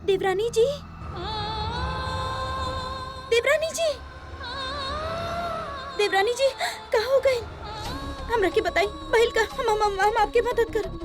देवरानी जी, देवरानी जी, देवरानी जी, कहाँ हो गए? हमरा के बताई, पहल का हम आपकी मदद कर।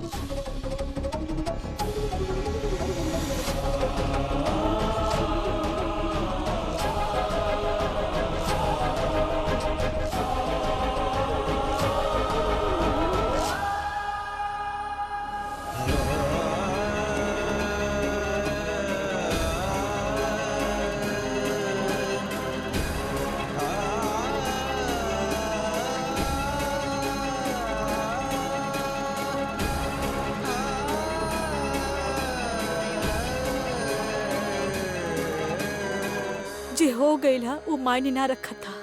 जे हो गईला वो मायने ना रखा था,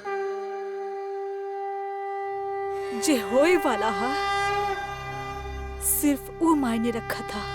जे होए वाला हा सिर्फ वो मायने रखा था।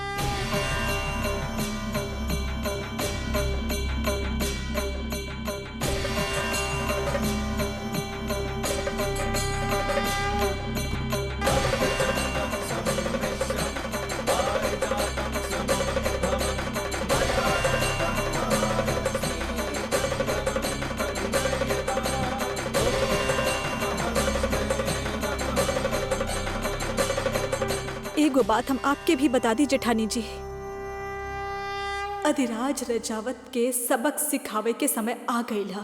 एगो बात हम आपके भी बता दी जेठानी जी, अधिराज रजावत के सबक सिखावे के समय आ गईला।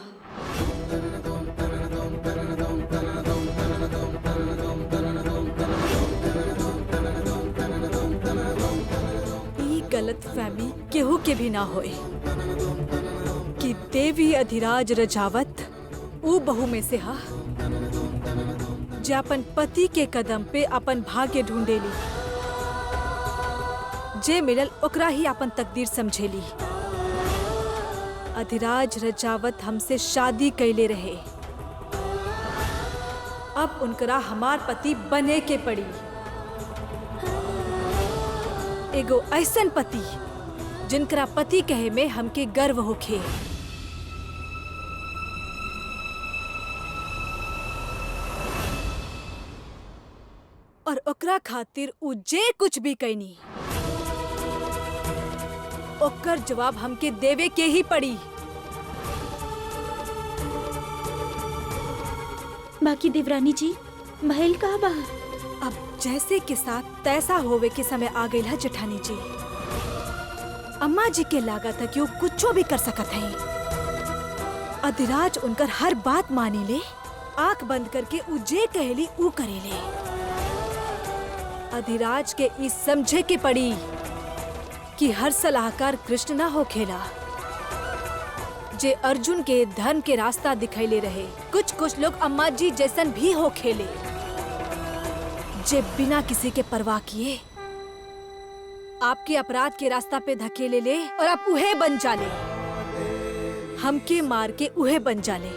ई गलत फहमी केहू के भी ना होए कि देवी अधिराज रजावत वो बहू में से हा जे अपन पति के कदम पे अपन भाग्य ढूंढेली, जे मिलल ओकरा ही अपन तकदीर समझेली। अधिराज रजावत हमसे शादी कैले रहे, अब उनकरा हमार पति बने के पड़ी। एगो ऐसन पति जिनकरा पति कहे में हमके गर्व होखे। और ओकरा खातिर उ जे कुछ भी कैनी ओकर जवाब हमके देवे के ही पड़ी। बाकी देवरानी जी, महल कहाँ बा? अब जैसे के साथ तैसा होवे के समय आ गई है जेठानी जी। अम्मा जी के लागत है कि वो कुछो भी कर सकत है। अधिराज उनकर हर बात मानी ले, आंख बंद करके उ जे कहली उ करेले। अधिराज के इस समझे के पड़ी कि हर सलाहकार कृष्ण ना हो खेला, जे अर्जुन के धर्म के रास्ता दिखैले रहे। कुछ कुछ लोग अम्मा जी जैसन भी हो खेले, जे बिना किसी के परवाह किए आपके अपराध के रास्ता पे धकेले ले और आप उहे बन जाले, हमके मार के उहे बन जाले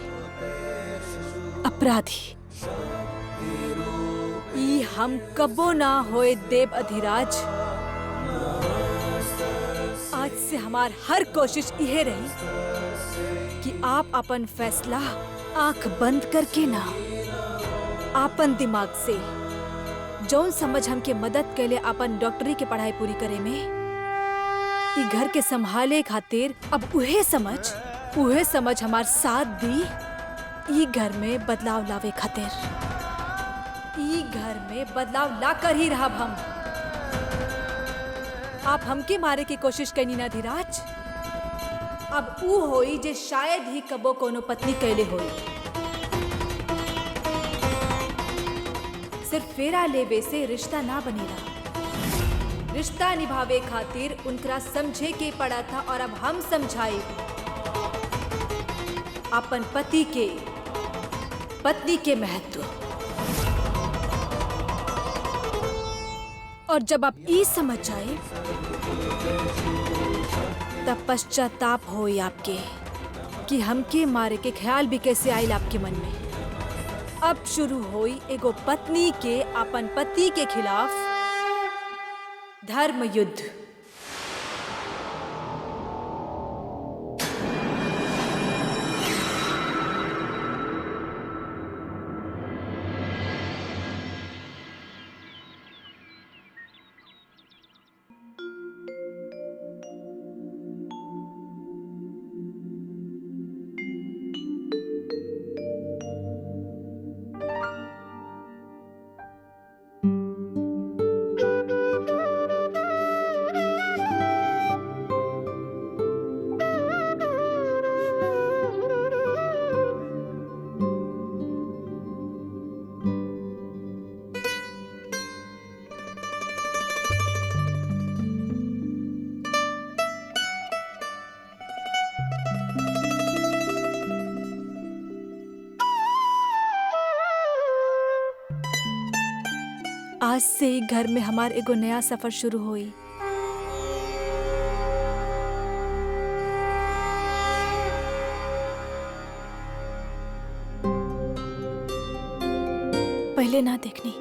अपराधी। ई हम कबो ना होए देव अधिराज। आज से हमार हर कोशिश यह रही कि आप अपन फैसला आंख बंद करके ना, आपन दिमाग से जौन समझ हमके मदद के लिए अपन डॉक्टरी के पढ़ाई पूरी करे में, ई घर के संभाले खातिर अब उहे समझ हमार साथ दी। ई घर में बदलाव लावे खातिर, ई घर में बदलाव ला कर ही रहब हम। आप हमके मारे की कोशिश करनी ना धीराज, अब ऊ होई जे शायद ही कबो कोनो पत्नी कैले होई। सिर्फ फेरा लेवे से रिश्ता ना बनेला, रिश्ता निभावे खातिर उनकरा समझे के पड़ा था। और अब हम समझाए अपन पत्नी के महत्व। और जब आप ई समझ जाए तब पश्चाताप होई आपके कि हमके मारे के ख्याल भी कैसे आयल आपके मन में। अब शुरू होई एगो पत्नी के अपन पति के खिलाफ धर्म युद्ध। आज से ही घर में हमार एगो नया सफर शुरू हुई। पहले ना देखनी,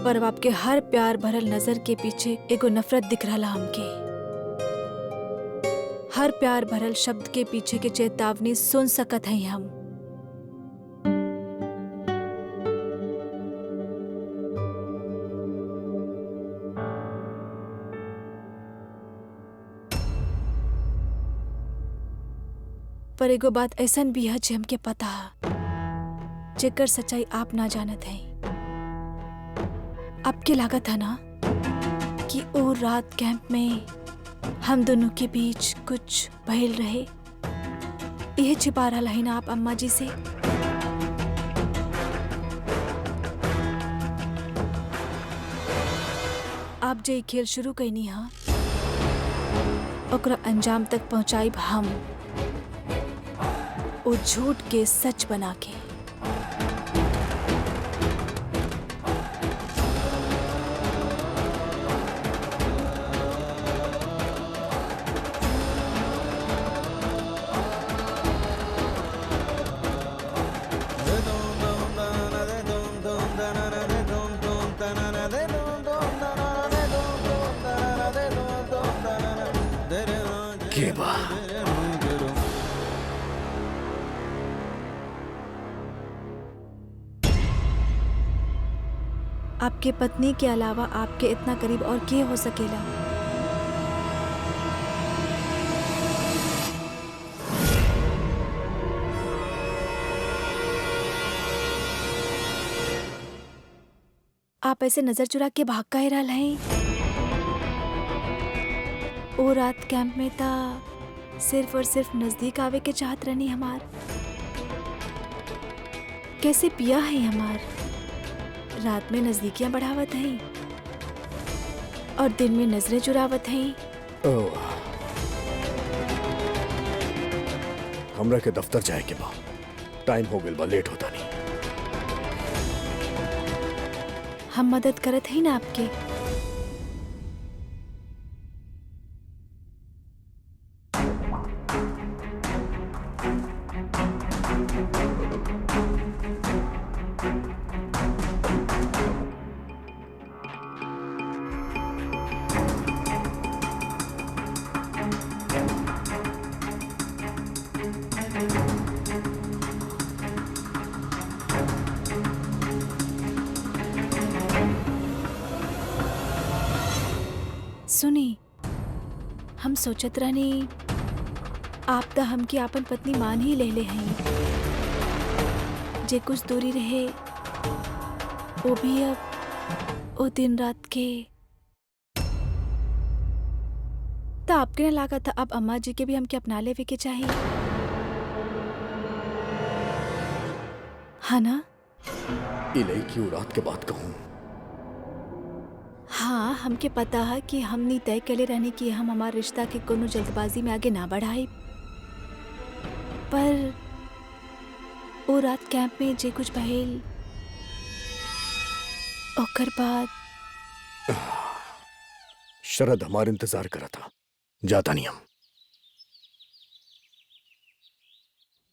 पर अब आपके हर प्यार भरल नजर के पीछे एगो नफरत दिख रहा हमके। हर प्यार भरल शब्द के पीछे के चेतावनी सुन सकत हैं हम। पर एगो बात ऐसन भी है जे हमके पता है, जेकर सच्चाई आप ना जानत हैं। आपके लागत है ना कि वो रात कैंप में हम दोनों के बीच कुछ भइल रहे। यह छिपा रहा है ना आप अम्मा जी से। आप जे खेल शुरू कैनी हा, ओकरा अंजाम तक पहुंचाइब हम, वो झूठ के सच बना के। आपके पत्नी के अलावा आपके इतना करीब और क्या हो सकेला? आप ऐसे नजर चुरा के भाग काहे रहल हैं? ओ रात कैंप में था सिर्फ और सिर्फ नजदीक आवे के चाहत रहनी हमार। कैसे पिया है हमार? रात में नजदीकियां बढ़ावत हैं और दिन में नजरें चुरावत हैं। हमरा के दफ्तर जाए के बा, टाइम हो गइल बा, लेट होता नहीं। हम मदद करत हैं ना आपके। सुनी, हम सोचत रहनी आप तो हमकी आपन पत्नी मान ही ले हैं। जे कुछ दूरी रहे वो भी अब वो दिन रात के। तो आपके न लगा था अब अम्मा जी के भी हमके अपना लेवे के चाहिए, है ना? इले क्यों रात के बात कहूँ? हाँ, हमके पता है कि हमनी तय करे रहने की हम हमार रिश्ता के कोनो जल्दबाजी में आगे ना बढ़ाई। पर वो रात कैंप में जे कुछ भइल ओकर बाद शरद हमार इंतजार करा था, जाता नहीं हम।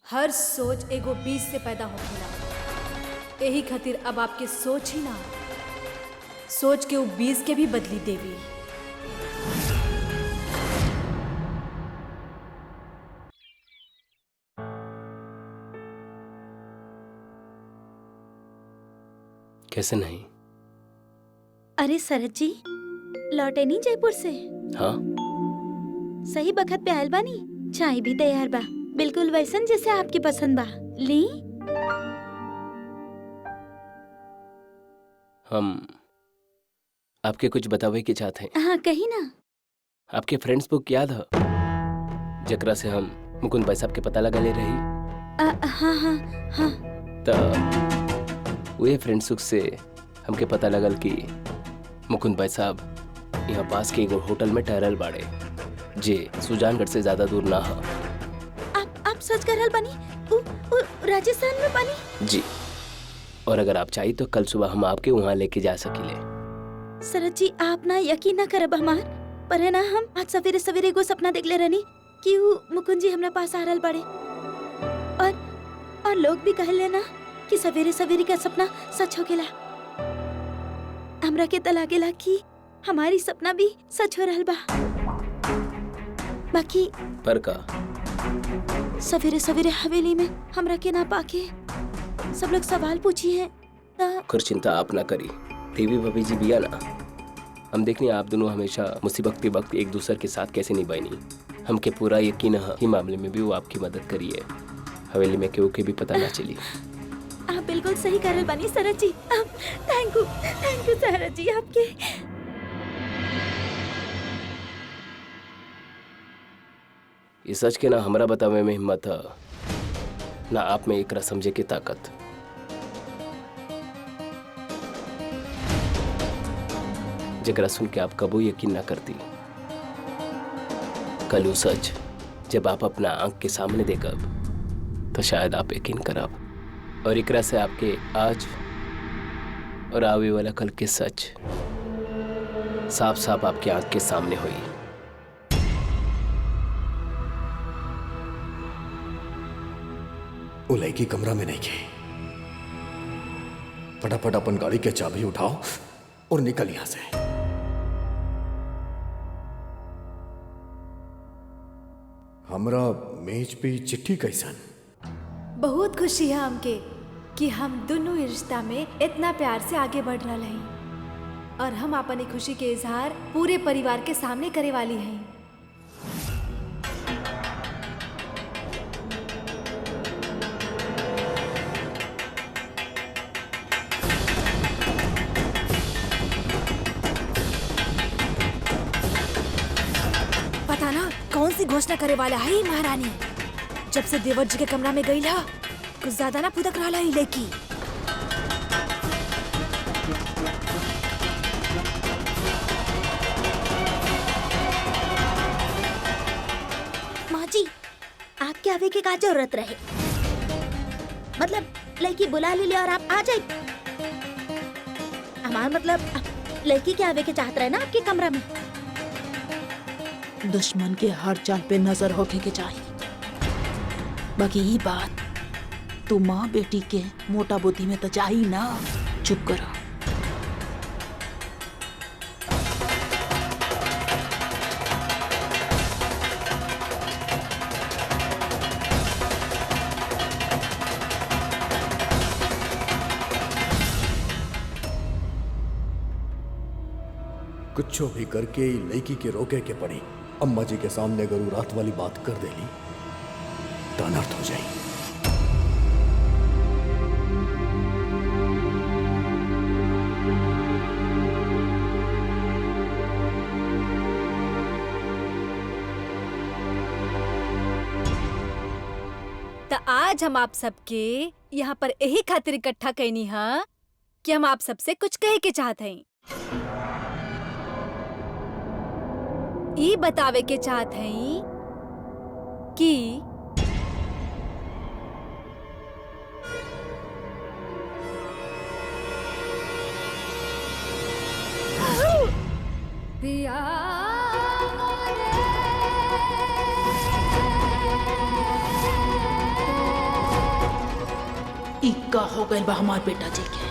हर सोच एगो बीज से पैदा होखेला। यही खातिर अब आपके सोच ही ना, सोच के वो बीज के भी बदली देवी। कैसे नहीं? अरे शरद जी, लौटे नहीं जयपुर से? हाँ, सही बखत पे आयल बानी। चाय भी तैयार बा, बिल्कुल वैसन जैसे आपकी पसंद बा। ली। हम आपके कुछ बतावे के चाहते हैं। हाँ, कही ना। आपके फ्रेंड्स बुक याद है जकरा से हम मुकुंद भाई साहब के पता लगा ले रही? हाँ हाँ हाँ। तो वे फ्रेंड्स बुक से हमके पता लगल कि मुकुंद भाई साहब यहाँ पास के एगो होटल में ठहरल बाड़े, जे सुजानगढ़ से ज्यादा दूर ना है। आप सच कर रहल बानी? राजस्थान में बानी? जी, और अगर आप चाहिए तो कल सुबह हम आपके वहाँ लेके जा सकीले। शरद जी आप ना यकीन ना करब हमार, पर है ना हम आज सवेरे सवेरे एगो सपना देख ले रहनी कि वो मुकुंद जी हमरा पास आ रहल बड़े, और लोग भी कहले ना कि सवेरे सवेरे का सपना सच हो गेला। हमरा के त लागेला कि हमारी सपना भी सच हो रहल बा। बाकी पर का सवेरे सवेरे हवेली में हमरा के ना पाके सब लोग सवाल पूछी हैं ता कुछ चिंता आप ना करी। देवी भाभी जी भी ना, हम देखनी आप दोनों हमेशा मुसीबत के वक्त एक दूसरे के साथ कैसे निभाईनी। हमके पूरा यकीन है कि मामले में भी वो आपकी मदद करिए। हवेली में केहू के भी पता ना चली। आप बिल्कुल सही कर रहे बानी शरद जी। थैंक यू शरद जी आपके। ये सच के ना हमरा बतावे में हिम्मत है, ना आप में एकरा समझे की ताकत। जरा सुन के आप कबू यकीन ना करती। कल वो सच जब आप अपना आंख के सामने देखब तो शायद आप यकीन करब, और एकरा से आपके आज और आवे वाला कल के सच साफ साफ आपके आंख के सामने हुई। वो लड़की कमरा में नहीं गई। फटाफट अपन गाड़ी के चाबी उठाओ और निकल यहां से। हमरा मेज पे चिट्ठी कैसन? बहुत खुशी है हमके कि हम दोनों रिश्ता में इतना प्यार से आगे बढ़ रहा हैं और हम अपनी खुशी के इजहार पूरे परिवार के सामने करे वाली हैं। पता ना कौन सी घोषणा करे वाला है ये महारानी। जब से देवर जी के कमरा में गई ला कुछ ज्यादा ना फुदक रहा ही लेकी। माँ जी आपके आवे के का जरूरत रहे? मतलब लड़की बुला ले और आप आ जाए। हमारा मतलब लड़की के आवे के चाहत रहे ना आपके कमरा में। दुश्मन के हर चाल पे नजर होके के चाहिए। बाकी ये बात तू माँ बेटी के मोटा बुद्धि में तो चाहिए ना। चुप करो। कुछ भी करके लड़की के रोके के पड़ी। अम्मा जी के सामने अगर वो रात वाली बात कर देली तो अनर्थ हो जाए। तो आज हम आप सबके यहाँ पर यही खातिर इकट्ठा कैनी है कि हम आप सबसे कुछ कहे के चाहते हैं। ये बतावे के चाहते हैं कि इक्का हो गए बा हमार बेटा जी के।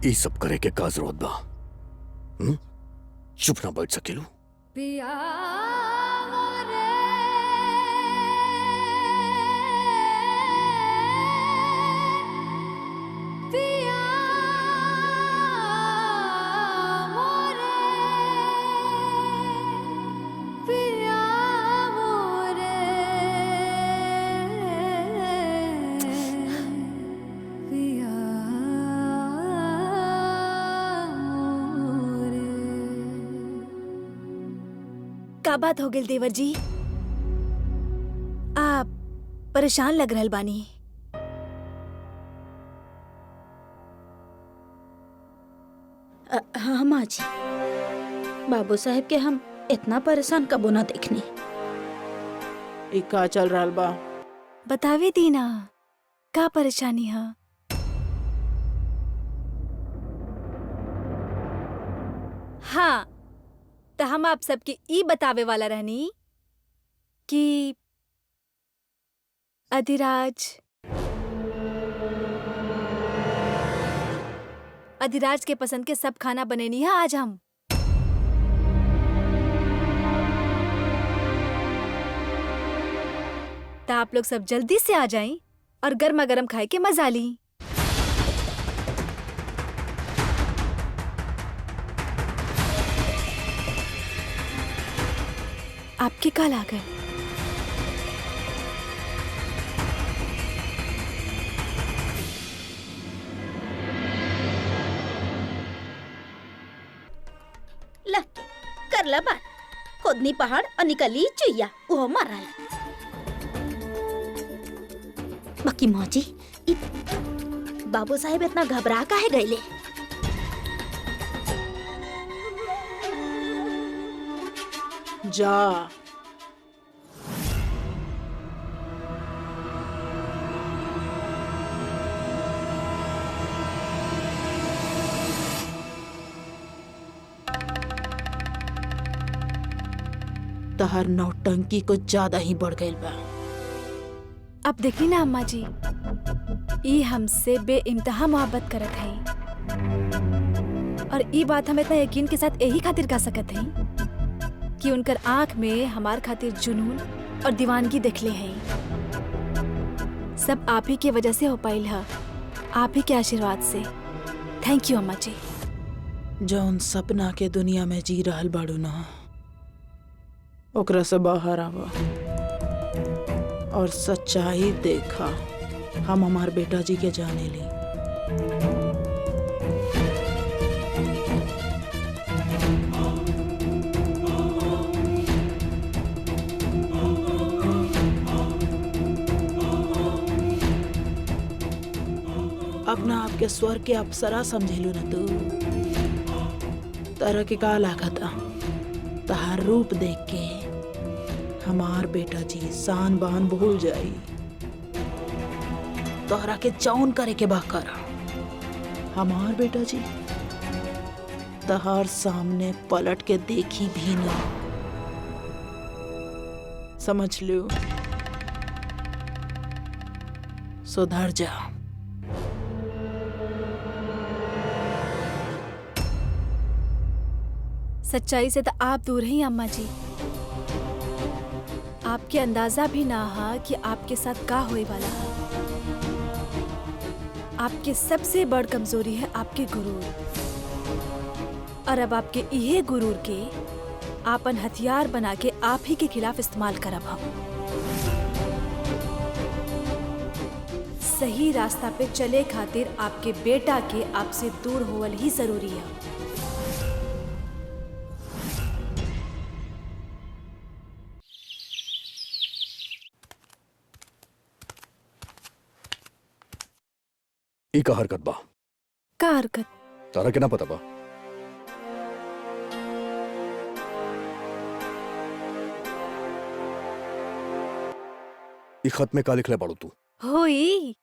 ई सब करे के का जरूरत बा? चुप ना बैठ सकेलू? का बात हो गई देवर जी? आप परेशान लग रहल बानी। हाँ माँ जी, बाबू साहब के हम इतना परेशान कबो ना देखनी। ई का चल रहल बा? बतावे दी ना, का परेशानी है? हाँ, तो हम आप सबके ई बतावे वाला रहनी कि अधिराज के पसंद के सब खाना बनेनी है आज हम। तो आप लोग सब जल्दी से आ जाएं और गर्मा गर्म खाए के मजा ली। आपके कल आ गए। ला कर ला बात, खोदनी पहाड़ और निकली चुईया वो मारा। बाकी माँ जी, बाबू साहेब इतना घबरा काहे गईले? जा तहर नौटंकी को ज्यादा ही बढ़ गई बा। अब देखी ना अम्मा जी, ई हमसे बेइंतहा मोहब्बत करत है और ई बात हम इतना यकीन के साथ यही खातिर कह सकत है कि उनकर आंख में हमार खातिर जुनून और दीवानगी देखले हैं। सब आप ही के वजह से हो पाइल है, आप ही के आशीर्वाद से। थैंक यू अम्मा जी। जौन सपना के दुनिया में जी रहल बाड़ू ना, ओकरा से बाहर आवा और सच्चाई देखा। हम हमार बेटा जी के जाने ली। अपना आपके स्वर्ग के अप्सरा समझेलू न तू। तरह के का लागता तहार रूप देख के हमार बेटा जी शान बान भूल जाई। तोहरा के चौन करे के बा कर। हमार बेटा जी तहार सामने पलट के देखी भी ना। समझ लो, सुधर जा। सच्चाई से तो आप दूर हैं अम्मा जी। आपके अंदाजा भी ना हा कि आपके साथ का होए वाला है। आपके सबसे बड़ कमजोरी है आपके गुरूर, और अब आपके इहे गुरूर के आपन हथियार बना के आप ही के खिलाफ इस्तेमाल करब हम। सही रास्ता पे चले खातिर आपके बेटा के आपसे दूर होवल ही जरूरी है। ई का हरकत बा? का हरकत? तारा के ना पता बा? ई खत में का लिखले बाड़ू तू? होई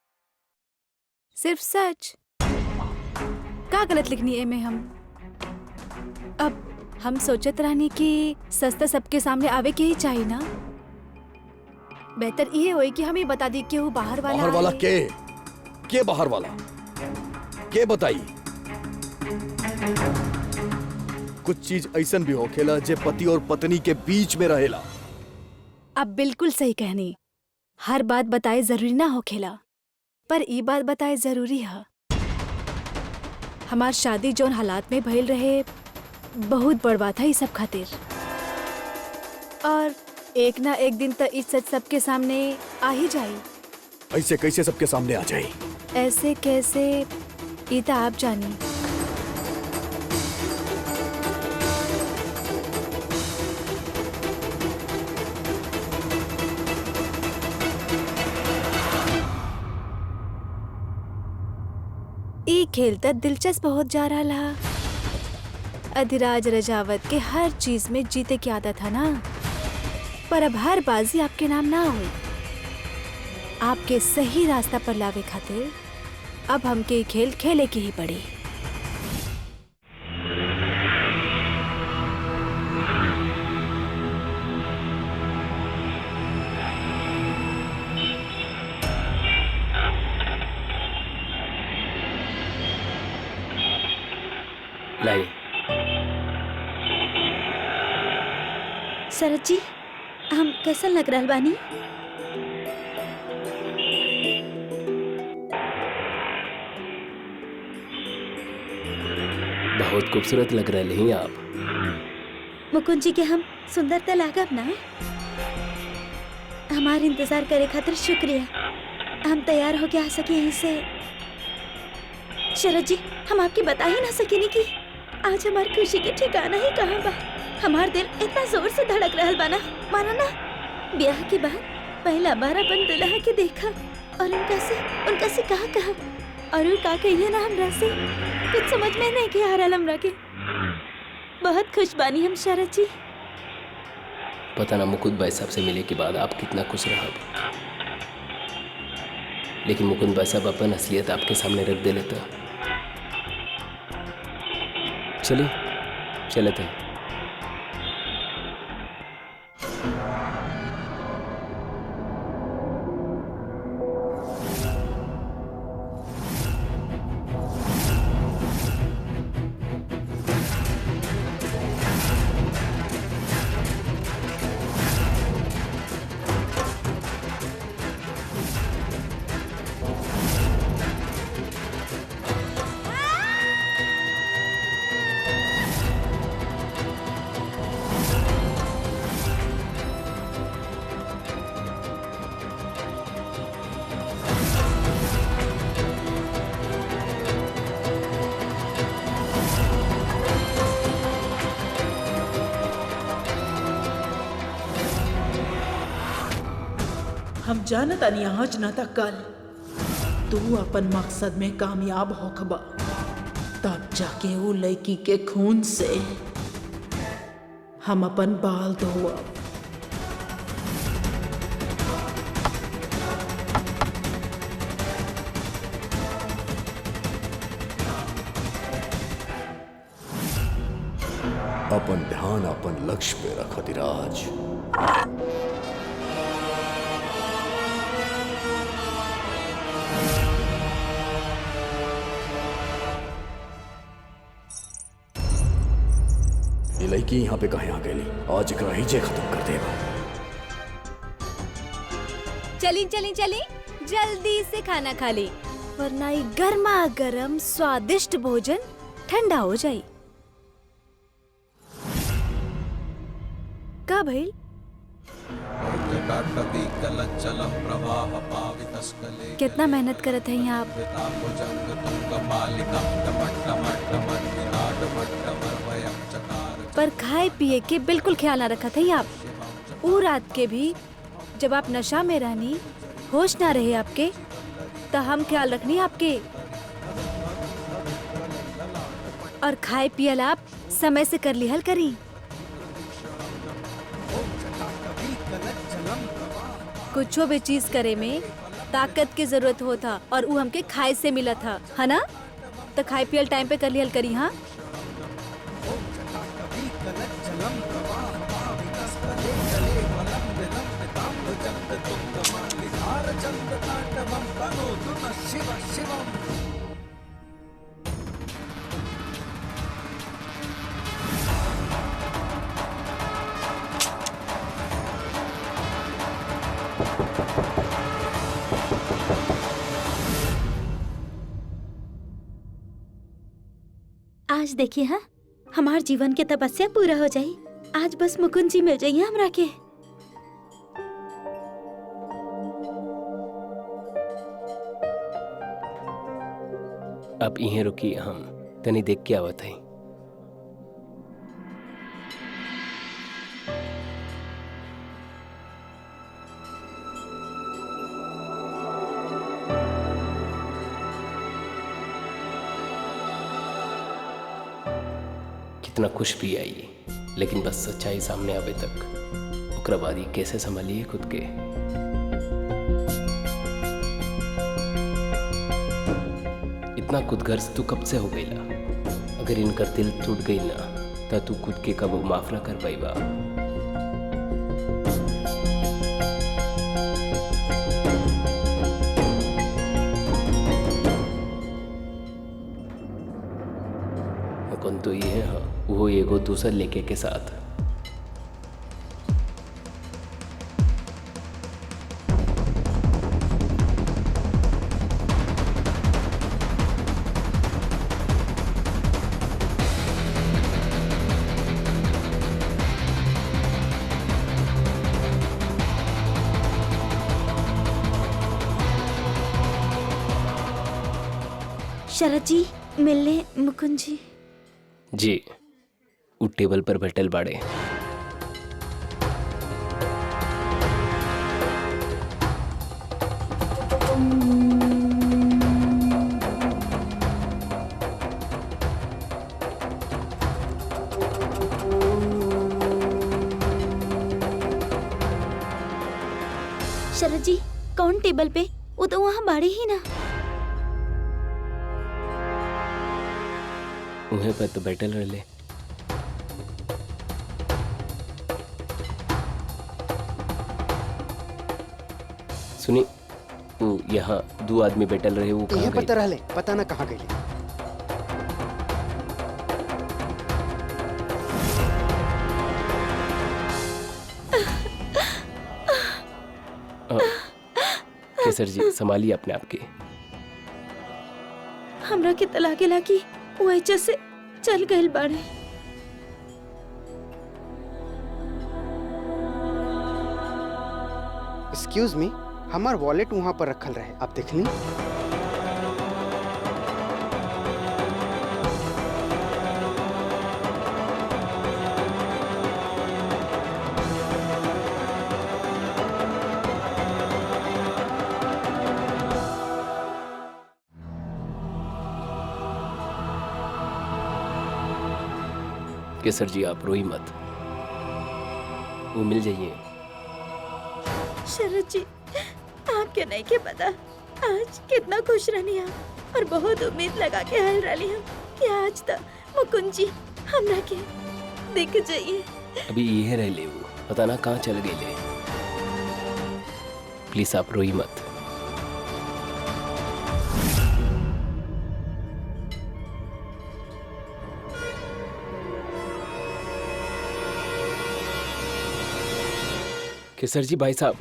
सिर्फ सच। का गलत लिखनी है में हम? अब हम सोचत रहनी कि सस्ता सबके सामने आवे के ही चाहिए ना। बेहतर ये होई कि हम ही बता दी कि वो बाहर वाला। बाहर वाला के बाहर वाला के बताई? कुछ चीज ऐसन भी होखेला जे पति और पत्नी के बीच में रहेला। अब बिल्कुल सही कहनी। हर बात बताए जरूरी ना होखेला, पर ई बात बताए जरूरी है। हमार शादी जोन हालात में भइल रहे, बहुत बड़ बात है ई सब खातिर। और एक ना एक दिन तो इस सच सबके सामने आ ही जाई। ऐसे कैसे सबके सामने आ जाए? ऐसे कैसे ई तो आप जानी। खेल त दिलचस्प बहुत जा रहा ला। अधिराज रजावत के हर चीज में जीते की आदत है ना, पर अब हर बाजी आपके नाम ना हुई। आपके सही रास्ता पर लावे खातिर अब हमके खेल खेले की ही पड़ी। लाइए। शरद जी, हम कैसा लग रहल बानी? बहुत खूबसूरत लग रहे हैं आप। मुकुंद जी के हम सुंदरता लागब ना? हमारे इंतजार करे खातिर शुक्रिया। हम तैयार होके आ सके यहीं से। शरद जी, हम आपके बता ही ना सकेनी कि आज हमारी खुशी के ठिकाना ही कहाँ बा। हमार दिल इतना जोर से धड़क रहल बा ना, माना ना ब्याह के बाद पहला बार अपन दुल्हा के देखा और उनका से कहा और वो का कहिए ना हमरा से कुछ समझ में नहीं के आ रहा हमरा के। बहुत खुश बानी हम शरद जी। पता ना मुकुंद भाई साहब से मिले के बाद आप कितना खुश रहा, लेकिन मुकुंद भाई साहब अपन असलियत आपके सामने रख दे लेता। चलिए चलते हैं। हम जानतानी आज न त कल तू अपन मकसद में कामयाब होखबा, तब जाके वो लड़की के खून से हम अपन बाल धोअब। अपन ध्यान अपन लक्ष्य पे रख अधिराज। ये लड़की यहाँ पे कहीं आ गई? आज एकरा हिजे खत्म कर देगा। चली जल्दी से खाना खा ली, वरना ये गर्मा गर्म स्वादिष्ट भोजन ठंडा हो जाए। का भइल? कितना मेहनत करत हैं आप, पर खाए पिए के बिल्कुल ख्याल ना रखा थे आप। वो रात के भी जब आप नशा में रहनी, होश ना रहे आपके, तो हम ख्याल रखनी आपके। और खाए पियल आप समय से कर लिहल करी। कुछो भी चीज करे में ताकत की जरूरत होता और वो हमके खाए से मिला था, है ना? तो खाए पियल टाइम पे कर लिहल करी। हाँ, आज देखिए, हाँ हमार जीवन के तपस्या पूरा हो जाई। आज बस मुकुंद जी मिल जाइए हमरा के। अब यहीं रुकी, हम तनी देख के आवत हैं। जितना खुश भी आई, लेकिन बस सच्चाई सामने आवे तक ओकरा बाद ही कैसे संभालिए खुद के। इतना खुद गर्ज तू कब से हो गईला? अगर इनकर दिल टूट गई ना तो तू खुद के कब माफ ना कर पाई बा। कौन तो ये है, हाँ वो एगो दूसर लेके के साथ। शरद जी मिलने मुकुंद जी। जी वो टेबल पर बैठल बाड़े। शरद जी कौन टेबल पे? वो तो वहाँ बाड़े ही ना। उन्हें पर तो बैठल रहे। सुनी वो यहाँ दो आदमी बैठल रहे, वो कहाँ पता गए? रहले, पता ना कहाँ गए। केसर जी संभालिए अपने आप के। हमरा के तला के लागी वो ऐसे से चल गए बाड़े। एक्सक्यूज मी, हमार वॉलेट वहाँ पर रखल रहे, आप देखनी। केसर जी आप रोई मत, वो मिल जाइए। शरद जी आपके नहीं के पता आज कितना खुश रहनी हम, और बहुत उम्मीद लगा के आयल रही हम कि आज तक मुकुंद जी हमरा के दिख जाइए। अभी ये रह ले, वो पता ना कहाँ चल गए ले। प्लीज आप रोई मत। केसर जी भाई साहब,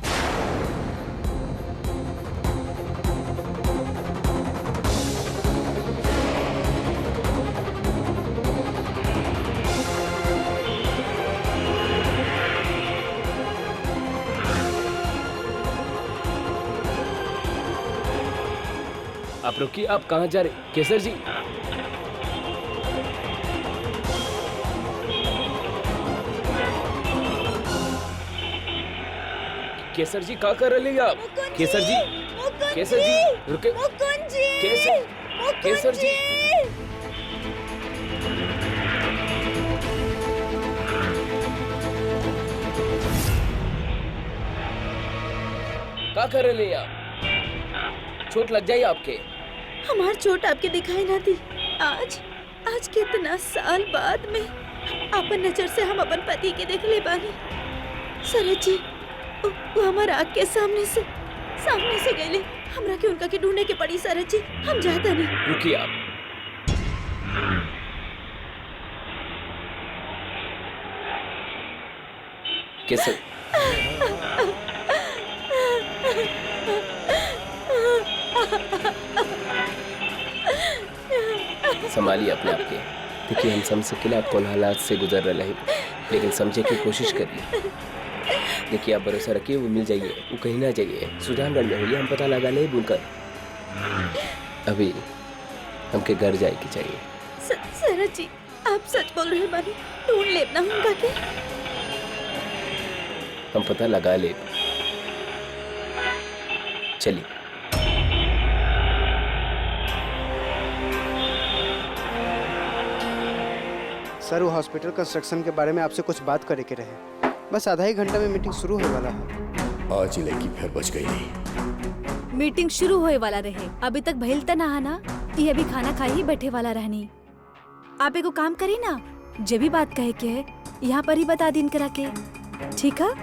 आप रुकिए, आप कहाँ जा रहे? केसर जी केसर जी क्या कर रहे हैं आप? केसर जी, केसर जी रुके। मुकुंद जी, केसर जी, क्या कर रहे हैं आप? चोट लग जाए आपके। हमार चोट आपके दिखाई ना दी। आज आज कितना साल बाद में अपन नजर से हम अपन पति के देख ले बानी। शरद जी वो हमारा आँख के सामने से गए। हमरा के उनका के ढूंढने के पड़ी। शरद जी हम जाता नहीं। रुकिए आप। केसर संभालिए अपने आप के। देखिए हम समझ सकेला आप कौन हालात से गुजर रहे हैं, लेकिन समझे की कोशिश करिए। देखिए आप भरोसा रखिए, वो मिल जाइए, वो कहीं ना जाइए। सुजानगढ़ में होइए, हम पता लगा ले बुनकर। अभी हमके घर जाए की चाहिए। शरद जी आप सच बोल रहे बानी? ढूंढ लेना उनका के। हम पता लगा ले। चलिए। सर वो हॉस्पिटल कंस्ट्रक्शन के बारे में आपसे कुछ बात करे के रहे। बस आधा ही घंटा में मीटिंग शुरू होने वाला है। आज ही लड़की फिर बच गई नहीं। मीटिंग शुरू होए वाला रहे, अभी तक भइल त ना ना, ये अभी खाना खाई ही बैठे वाला रहनी। आप एगो काम करी ना, जे भी बात कहे के है यहाँ पर ही बता दिन करा के, ठीक है?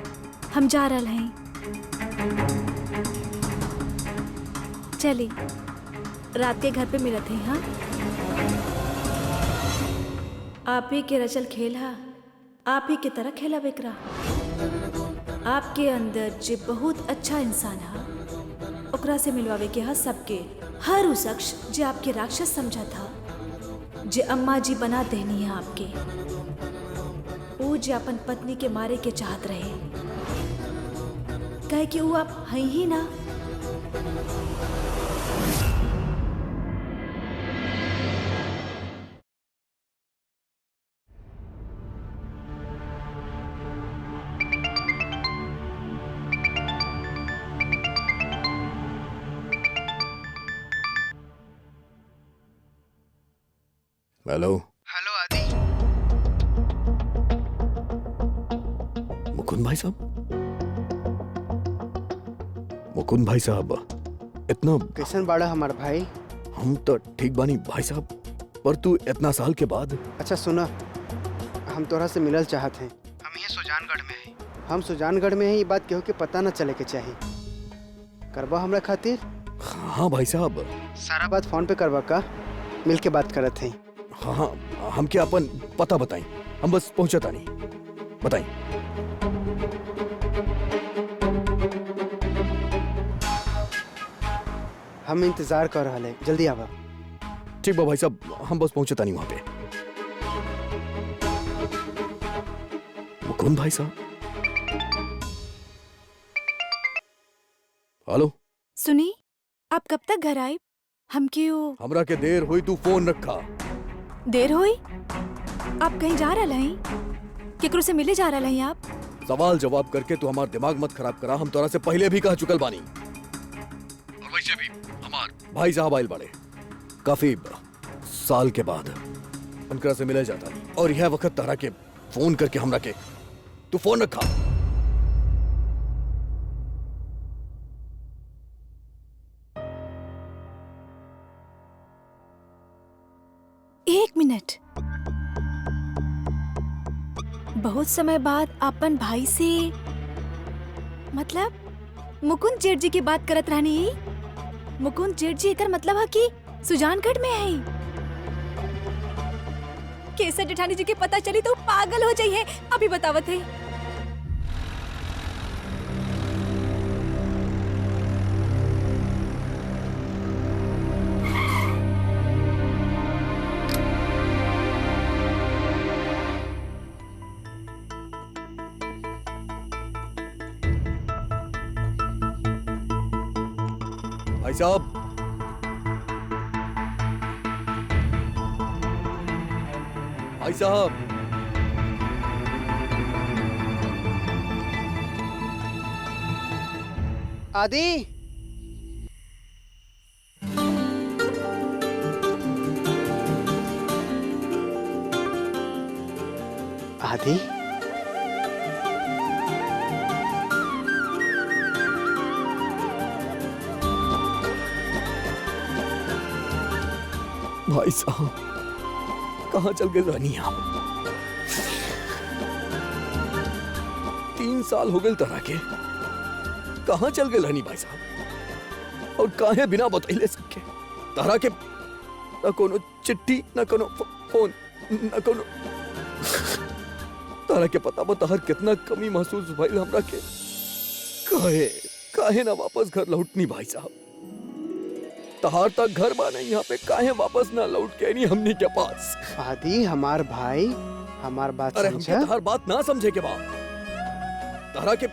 हम जा रहा हैं। चली रात के घर पे मिलत है। हाँ, आप ही के रचल खेल हा, आप ही के तरह खेला बेकरा। आपके अंदर जे बहुत अच्छा इंसान हा, ओकरा से मिलवावे के हा सबके। हर उस शख्स जे आपके राक्षस समझा था, जे अम्मा जी बना देनी है आपके, वो जे अपन पत्नी के मारे के चाहत रहे, कहे कि वो आप हैं ही ना। हेलो हेलो आदि। मुकुंद भाई साहब, मुकुंद भाई साहब, इतना कैसन बाड़ा हमार भाई? हम तो ठीक बानी भाई साहब, पर तू इतना साल के बाद। अच्छा सुना, हम तोरा से मिलल चाहत हैं। हम ये सुजानगढ़ में हैं। हम सुजानगढ़ में हैं, ये बात केहू के पता न चले के चाहिए। करबा हमरा खातिर? हाँ भाई साहब। सारा बात फोन पे करबा का? मिल के बात करत हैं। हाँ हाँ, हमके अपन पता बताई, हम बस पहुंचता नहीं। बताई। हम इंतजार कर रहा है, जल्दी आवा। ठीक बा भाई साहब, हम बस पहुंचता नहीं वहां पे। मुकुंद भाई साहब, हेलो। सुनी, आप कब तक घर आए? हम क्यों हमरा के देर हुई, तू फोन रखा। देर हुई? आप कहीं जा रहा हैं? केकरो से मिले जा रहा हैं आप? सवाल जवाब करके तू हमार दिमाग मत खराब करा। हम तोरा से पहले भी कह चुकल बानी, और वैसे भी हमार भाई साहब आइल बड़े काफी साल के बाद उनकरा से मिले जाता नहीं, और यह वक्त तारा के फोन करके हमरा के तू फोन रखा। एक मिनट, बहुत समय बाद अपन भाई से, मतलब मुकुंद जेठ जी की बात करत रहनी। मुकुंद जेठ जी एकर मतलब है कि सुजानगढ़ में है। केसर जेठानी जी के पता चली तो पागल हो जाइए। अभी बतावत है। भाई साहब, भाई साहब, आदि। आदि, भाई साहब, कहाँ चल गए रानी आप? 3 साल हो गए तरह के, कहाँ चल गए रानी भाई साहब? और काहे बिना बतैले सके तरह के, न कोनो चिट्ठी, न कोनो फोन, न कोनो तरह के पता बताहर कितना कमी महसूस भइल हमरा के। काहे काहे ना वापस घर लौटनी भाई साहब? तहार तक घर बाने यहाँ पे, काहे वापस ना लौट के नहीं हमनी के पास? आदि हमार भाई, हमार बात अरे हमके समझा? तहार बात ना समझे के बाद तहरा के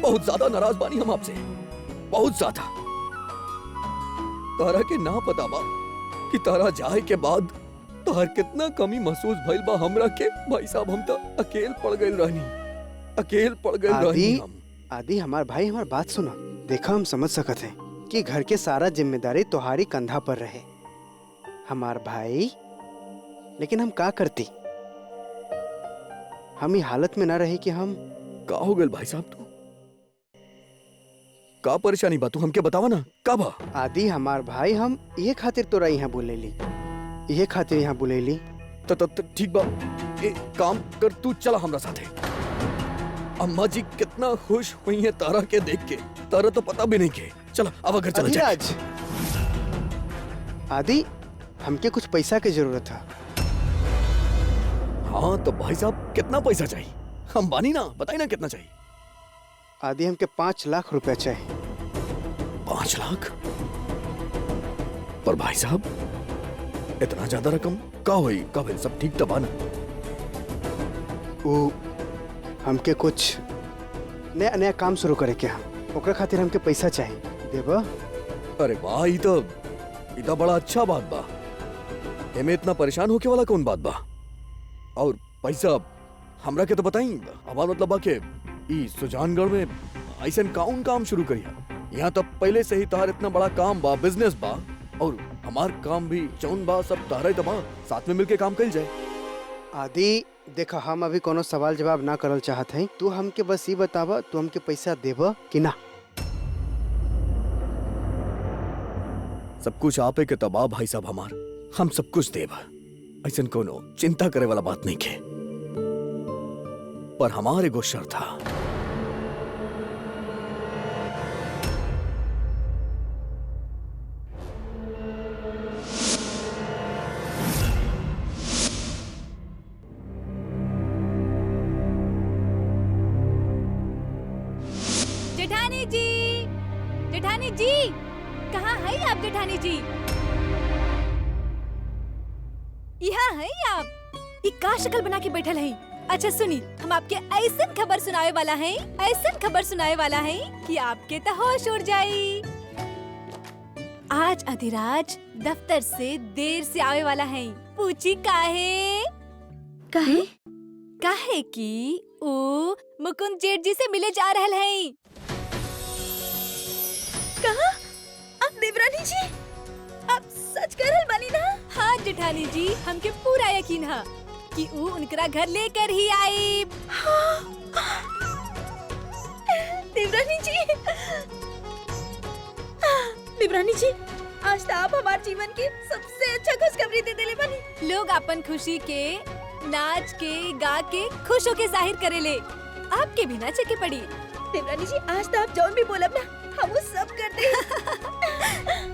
बहुत ज्यादा नाराज बानी हम आपसे, बहुत ज्यादा। तहरा के ना पता बा कि तहरा जाए के बाद तहर कितना कमी महसूस भइल बा हमरा के भाई साहब। हम तो अकेल पड़ गए रहनी, अकेल पड़ गए रहनी आदि, हम। आदि हमार भाई, हमार बात सुना। देखा, हम समझ सकत हैं कि घर के सारा जिम्मेदारी तुम्हारी कंधा पर रहे, हमार भाई, लेकिन हम का करती? हम ही हालत में ना रही कि हम का हो गए भाई साहब? तू का परेशानी बा? तू हमके बतावा ना, का बा? आदि हमार भाई हम ये खातिर तोरा यहाँ बुलेली, ये खातिर यहाँ बुलेली। ठीक बा, एक काम कर, तू चला हमरा साथे। अम्मा जी कितना खुश हुई है तारा के देख के, तारा तो पता भी नहीं के। चला अब घर चला जाए। अधिराज, आदि हमके कुछ पैसा की जरूरत है। हाँ तो भाई साहब कितना पैसा चाहिए? हम बानी ना, बताई ना कितना चाहिए। आदि हमके 5 लाख रुपया चाहिए। 5 लाख? पर भाई साहब इतना ज्यादा रकम का होई? का भइल? सब ठीक तो बा ना? वो हमके कुछ नया नया काम शुरू करे के हम, ओकरा खातिर हमके पैसा चाहिए, देबा? अरे वाह, ई तो बड़ा अच्छा बात बा। एमे इतना परेशान होके वाला कौन बात बा? और पैसा हमरा के तो बताई। हमारा मतलब बा के ई सुजानगढ़ में ऐसन कौन काम शुरू करिया? यहाँ तो पहले से ही तार इतना बड़ा काम बा, बिजनेस बा, और हमार काम भी जौन बा सब तारा ही तो बा। साथ में मिलके काम कइल जाए। आदि देखा, हम अभी कोनो सवाल जवाब ना करल चाहत हैं। तू हमके बस ये बतावा, तू हमके पैसा देबा कि ना? सब कुछ आपे के तबाह भाई साहब, हमार हम सब कुछ देब। ऐसन कोनो चिंता करे वाला बात नहीं के। पर हमारे एगो शर्त था। जेठानी जी, जेठानी जी, कहाँ है आप जेठानी जी? यहाँ है आप? ये का शक्ल बना के बैठल है? अच्छा सुनी, हम आपके ऐसन खबर सुनाए वाला हैं, ऐसन खबर सुनाए वाला हैं कि आपके तो होश उड़ जाई। आज अधिराज दफ्तर से देर से आवे वाला है। पूछी काहे? काहे? काहे कि ओ मुकुंद जेठ जी से मिले जा रहल हैं। कहा? अब देवरानी जी, आप सच कह रहल बानी ना? हाँ जेठानी जी, हमके पूरा यकीन है कि ऊ उनकरा घर लेकर ही आई। देवरानी जी, देवरानी जी, आज तो आप हमारे जीवन की सबसे अच्छा खुशखबरी दे देले बानी। लोग अपन खुशी के नाच के गा के खुश होके जाहिर करेले, आपके भी नाचे के पड़ी। देवरानी जी, आज तो आप जौन भी बोलब ना, हम वो सब कर दे।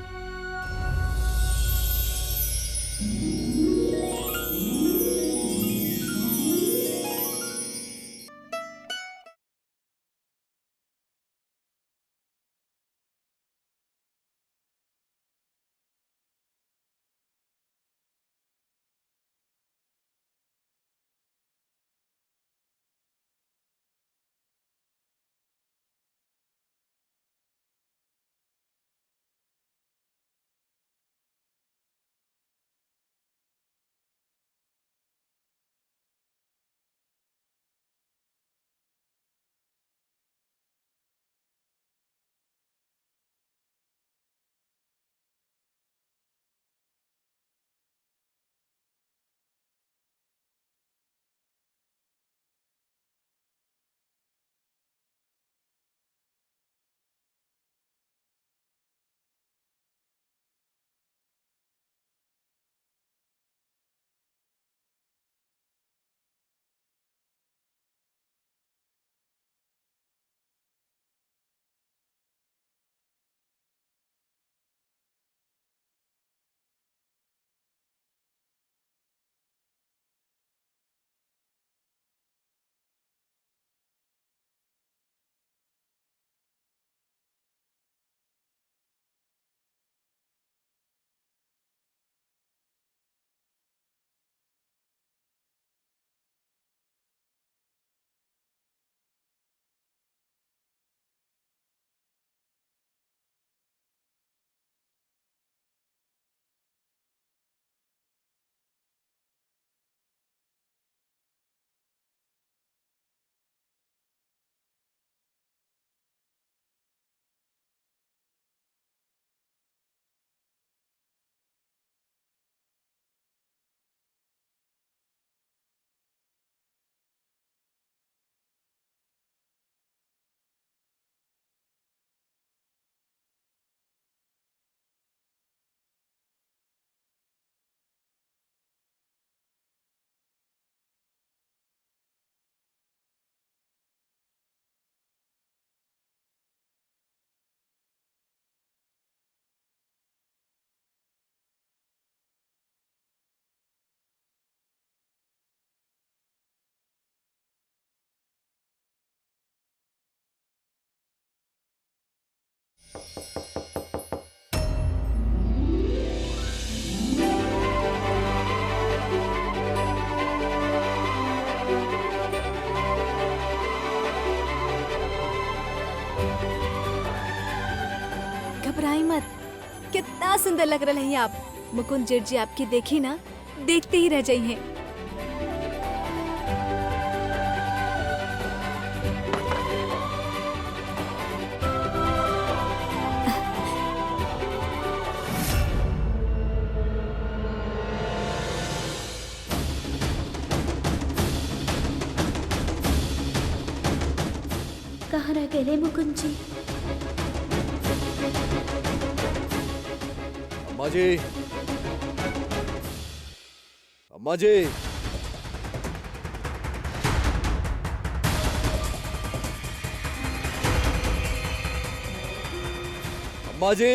घबराई मत, कितना सुंदर लग रहे हैं आप। मुकुंद जेठ जी आपकी देखी ना, देखते ही रह जाइए। कहाँ रह गए मुकुंद जी? अम्मा जी, अम्मा जी, अम्मा जी।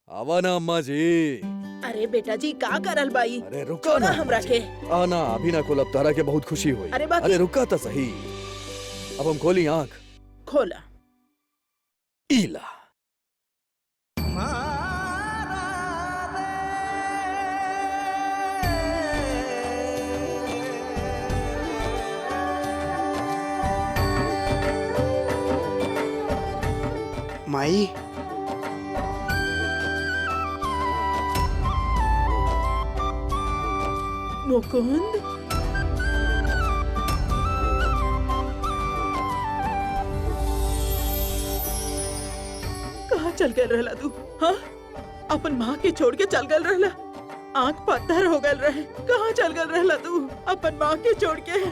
आवा ना अम्मा जी। अरे बेटा जी का करल बाई? अरे रुका छोड़ा ना हमरा अम्मा के। जी। आना अभी ना खोलब, तारा के बहुत खुशी हुई। अरे बाकी- अरे रुका तो सही। अब हम खोली आंख। खोला। ईला। माई, मुकुंद कहाँ चल गए रहला तू? हाँ, अपन माँ के छोड़ के चल गए रहला। आँख पत्थर हो गए रहे। कहाँ चल गए रहला तू? अपन माँ के छोड़ के।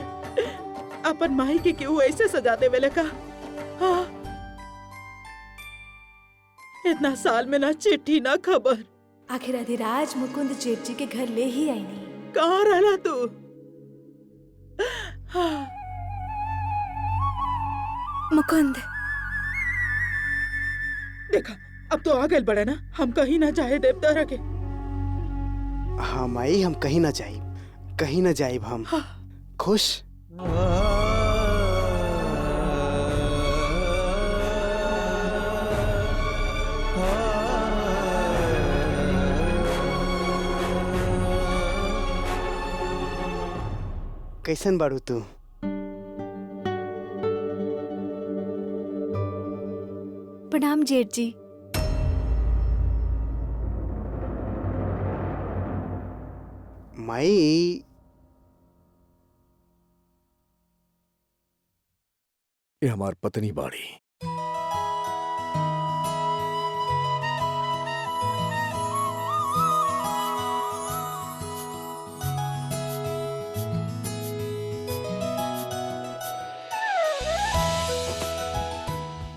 अपन माई के क्यों ऐसे सजा दे वेले का? हाँ, इतना साल में ना चिट्ठी ना खबर। आखिर अधिराज मुकुंद जेठ जी के घर ले ही आई नहीं। कहाँ रहला तू? हाँ, मुकुंद, देखा अब तो आ गए बड़े ना। हम कहीं ना जाए देवता रखे। हाँ माई, हम कहीं ना जाइब, कहीं ना जाइब हम। हाँ। खुश? कैसन बाड़ू तू? प्रणाम जेठ जी। माई, ये हमार पत्नी बाड़ी।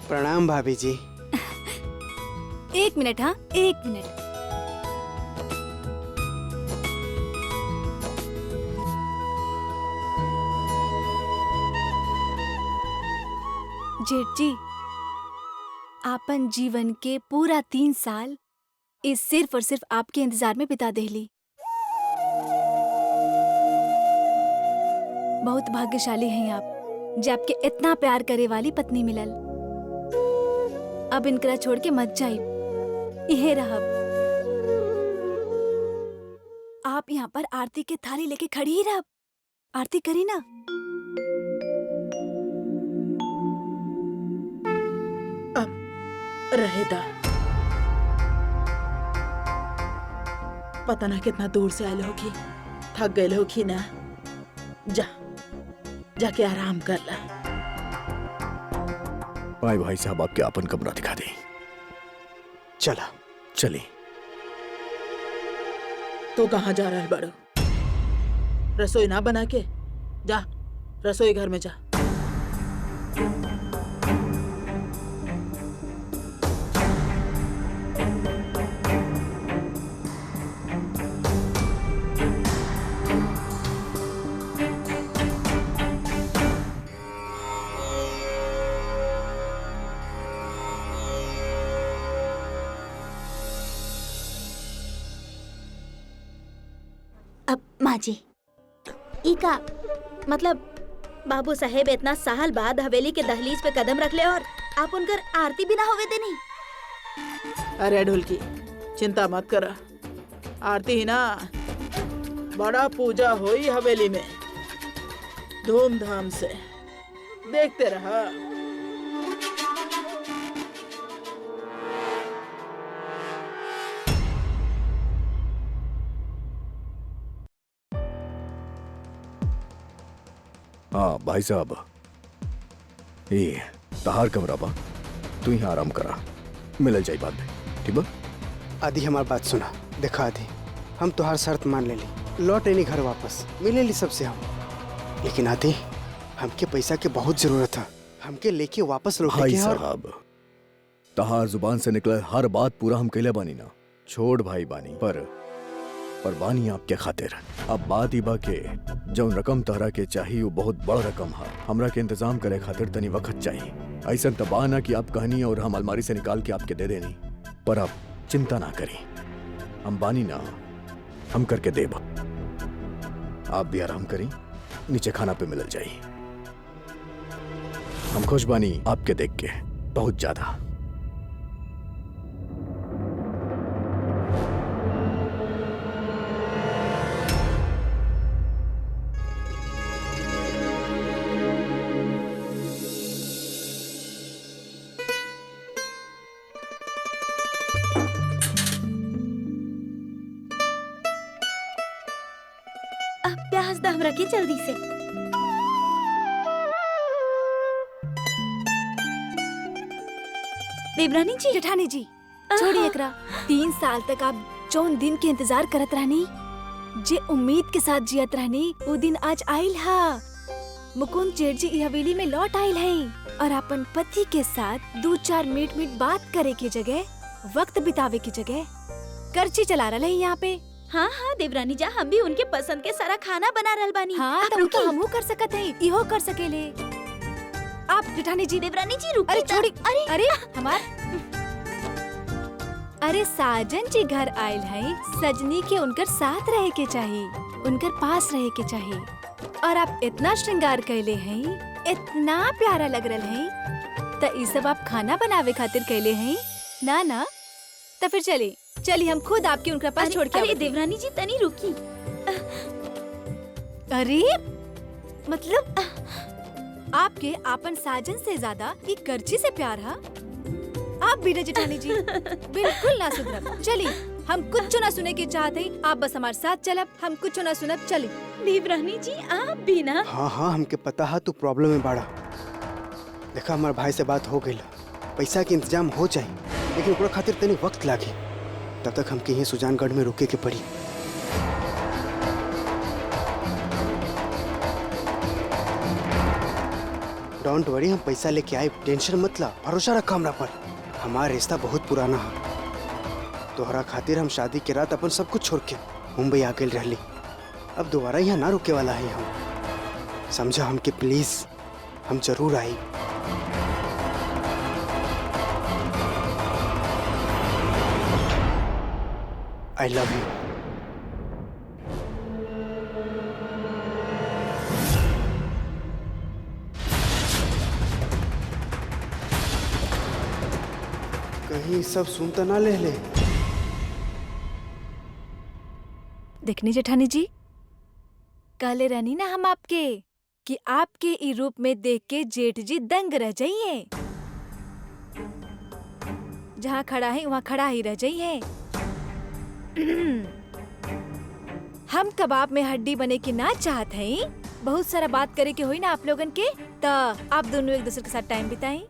प्रणाम भाभी जी। एक मिनट, हाँ एक मिनट। जेठ जी, आपन जीवन के पूरा 3 साल इस सिर्फ और सिर्फ आपके इंतजार में बिता देली। बहुत भाग्यशाली हैं आप, जो आपके इतना प्यार करे वाली पत्नी मिलल। अब इनकरा छोड़ के मत जाइब, यहे रहब। आप यहाँ पर आरती के थाली लेके खड़ी ही रहब। आरती करी ना। अब रहेदा। पता ना कितना दूर से आयल होगी, थक गए होगी ना। जा जाके आराम कर ला। भाई साहब आपके आपन कमरा दिखा दें। चला। चलिए। तो कहाँ जा रहा है बड़ो? रसोई ना बना के जा, रसोई घर में जा। अब माँ जी, ई का मतलब बाबू साहेब इतना साल बाद हवेली के दहलीज पे कदम रख ले और आप उनकर आरती भी ना होवे देनी। अरे ढोलकी, चिंता मत करा, आरती ही ना बड़ा पूजा होई हवेली में धूमधाम से, देखते रहा। हाँ भाई साहब, ये तहार कमरा बा, तू यहाँ आराम करा, मिलल जाई बाद में, ठीक बा? आदि हमार बात सुना। देखा आदि, हम तुहार शर्त मान ले ली, लौट लेनी घर वापस, मिले ली सबसे हम। लेकिन आदि, हमके पैसा के बहुत जरूरत है, हमके लेके वापस लौटे भाई के। और साहब, तहार जुबान से निकले हर बात पूरा हम कैले बानी ना, छोड़ भाई बानी, पर बानी आपके खातिर। अब बात ही बा के जौन रकम तहरा के चाहिए वो बहुत बड़ रकम है, हमरा के इंतजाम करे खातिर तनी वक्त चाहिए। ऐसा तबाह ना कि आप कहनी और हम अलमारी से निकाल के आपके दे देनी, पर आप चिंता ना करी, हम बानी ना, हम करके देब। आप भी आराम करी, नीचे खाना पे मिल जाई। हम खुश बानी आपके देख के बहुत ज्यादा। प्याज दाम रखी जल्दी से। देवरानी जी, जेठानी जी, छोड़ी एकरा। 3 साल तक आप जौन दिन के इंतजार करत रहनी, जे उम्मीद के साथ जियत रहनी, वो दिन आज आइल हा। मुकुंद जेठ जी ई हवेली में लौट आइल है और अपन पति के साथ 2-4 मिनट बात करे के जगह, वक्त बितावे की जगह करची चला रहा है यहाँ पे। हाँ हाँ देवरानी जा, हम भी उनके पसंद के सारा खाना बना रहल बानी। हाँ, आप तो रुकी। हमहू कर सकत है, इहो कर सकेले। आप जेठानी जी, देवरानी जी रुकी। अरे छोड़ी, अरे हमार अरे साजन जी घर आयल है, सजनी के उनकर साथ रहे के चाहिए, उनकर पास रहे के चाहिए। और आप इतना श्रृंगार कैले हैं, इतना प्यारा लग रहा है, तो ये सब आप खाना बनावे खातिर कैले हैं ना? ना तो फिर चलिए हम खुद आपके उनका पास छोड़ के अरे आवत हैं। देवरानी जी तनी रुकी। अरे मतलब आपके आपन साजन से ज्यादा ये करची से प्यार है? आप भी ना जेठानी जी, बिल्कुल ना सुधरब। चलिए, हम कुछ ना सुने के चाहते हैं, आप बस हमारे साथ चलब, हम कुछ ना सुनब। चलिए देवरानी जी आप भी ना। हाँ हाँ, हमके पता है तू प्रॉब्लम में बाड़ा। देखा, हमारे भाई से बात हो गई, पैसा के इंतजाम हो जाए, लेकिन ओकरा खातिर तनी वक्त लागे। तब तक हमके यहीं सुजानगढ़ में रुके के पड़ी। डोंट वरी, हम पैसा लेके आए, टेंशन मत ला, भरोसा रखा हमरा पर। हमारा रिश्ता बहुत पुराना है। तोहरा खातिर हम शादी के रात अपन सब कुछ छोड़ के मुंबई आ गए रहली। अब दोबारा यहाँ ना रुके वाला है हम, समझा हमके प्लीज। हम जरूर आई। I love you. कहीं सब सुनता ना ले। देखनी जेठानी जी, कहले रहनी ना हम आपके कि आपके ई रूप में देख के जेठ जी दंग रह जाइए। जहाँ खड़ा है वहाँ खड़ा ही रह जाइए। हम कबाब में हड्डी बने की ना चाहत हैं। बहुत सारा बात करे के हुई ना आप लोगन के, तो आप दोनों एक दूसरे के साथ टाइम बिताएं।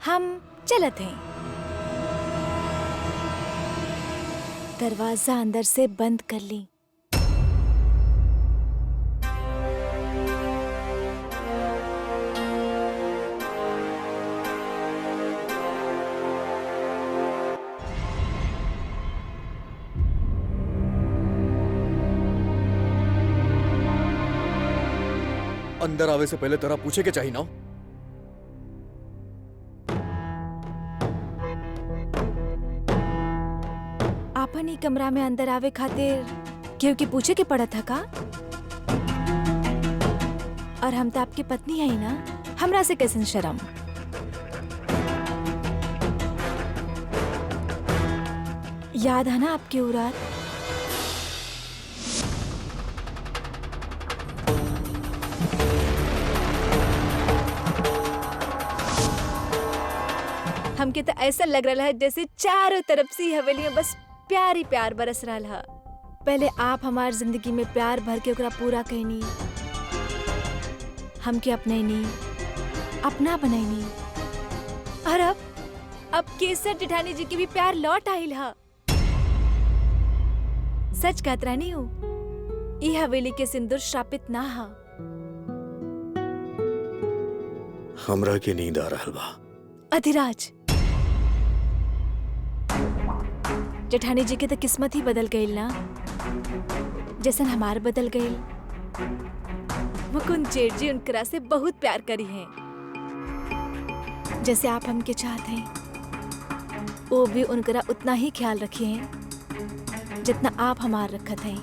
हम चलत हैं। दरवाजा अंदर से बंद कर ली। अंदर आवे से पहले तेरा पूछे के चाहिए ना। आपन ही कमरा में अंदर आवे खातिर क्योंकि पूछे के पड़ा था का? और हम तो आपकी पत्नी है ना, हमरा से कैसन शर्म। याद है ना आपकी वो रात? हमके तो ऐसा लग रहा है जैसे चारों तरफ से हवेली में बस प्यार ही प्यार बरस रहा है। पहले आप हमार जिंदगी में प्यार भर के ओकरा पूरा कहनी, हमके अपनैनी, अपना बनैनी, और अब केसर जेठानी जी की भी प्यार लौट आइल है। सच कहत रहनी हूँ, ई हवेली के सिंदूर श्रापित ना हा। हमरा के नींद आ रहल बा। अधिराज, जेठानी जी के तो किस्मत ही बदल गई ना, जैसन हमार बदल गई। मुकुंद जेठ जी उनकरा से बहुत प्यार करी हैं। जैसे आप हमके चाहते हैं, वो भी उनकरा उतना ही ख्याल रखी हैं जितना आप हमार रखत हैं।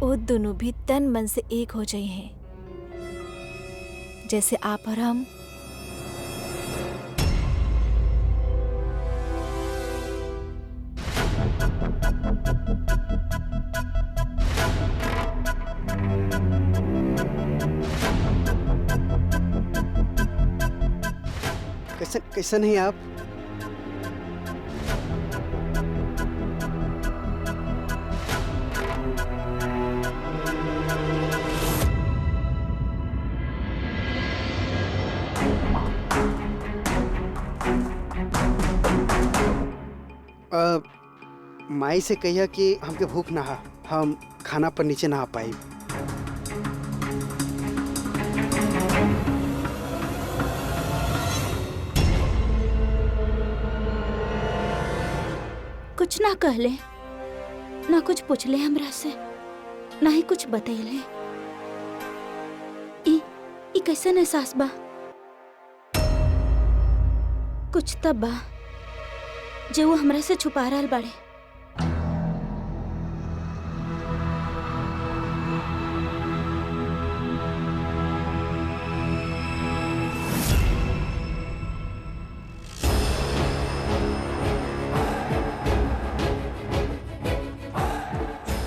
वो दोनों भी तन मन से एक हो जाए हैं, जैसे आप और हम। कैसन हैं आप? माई से कहिया कि हमके भूख ना हा, हम खाना पर नीचे ना आ पाई। कुछ ना कहले, ना कुछ पूछले हमरा से, ना ही कुछ बतैले। ई कैसन एहसास बा? कुछ तब बा जे वो हमरा से छुपा रहल बाड़े।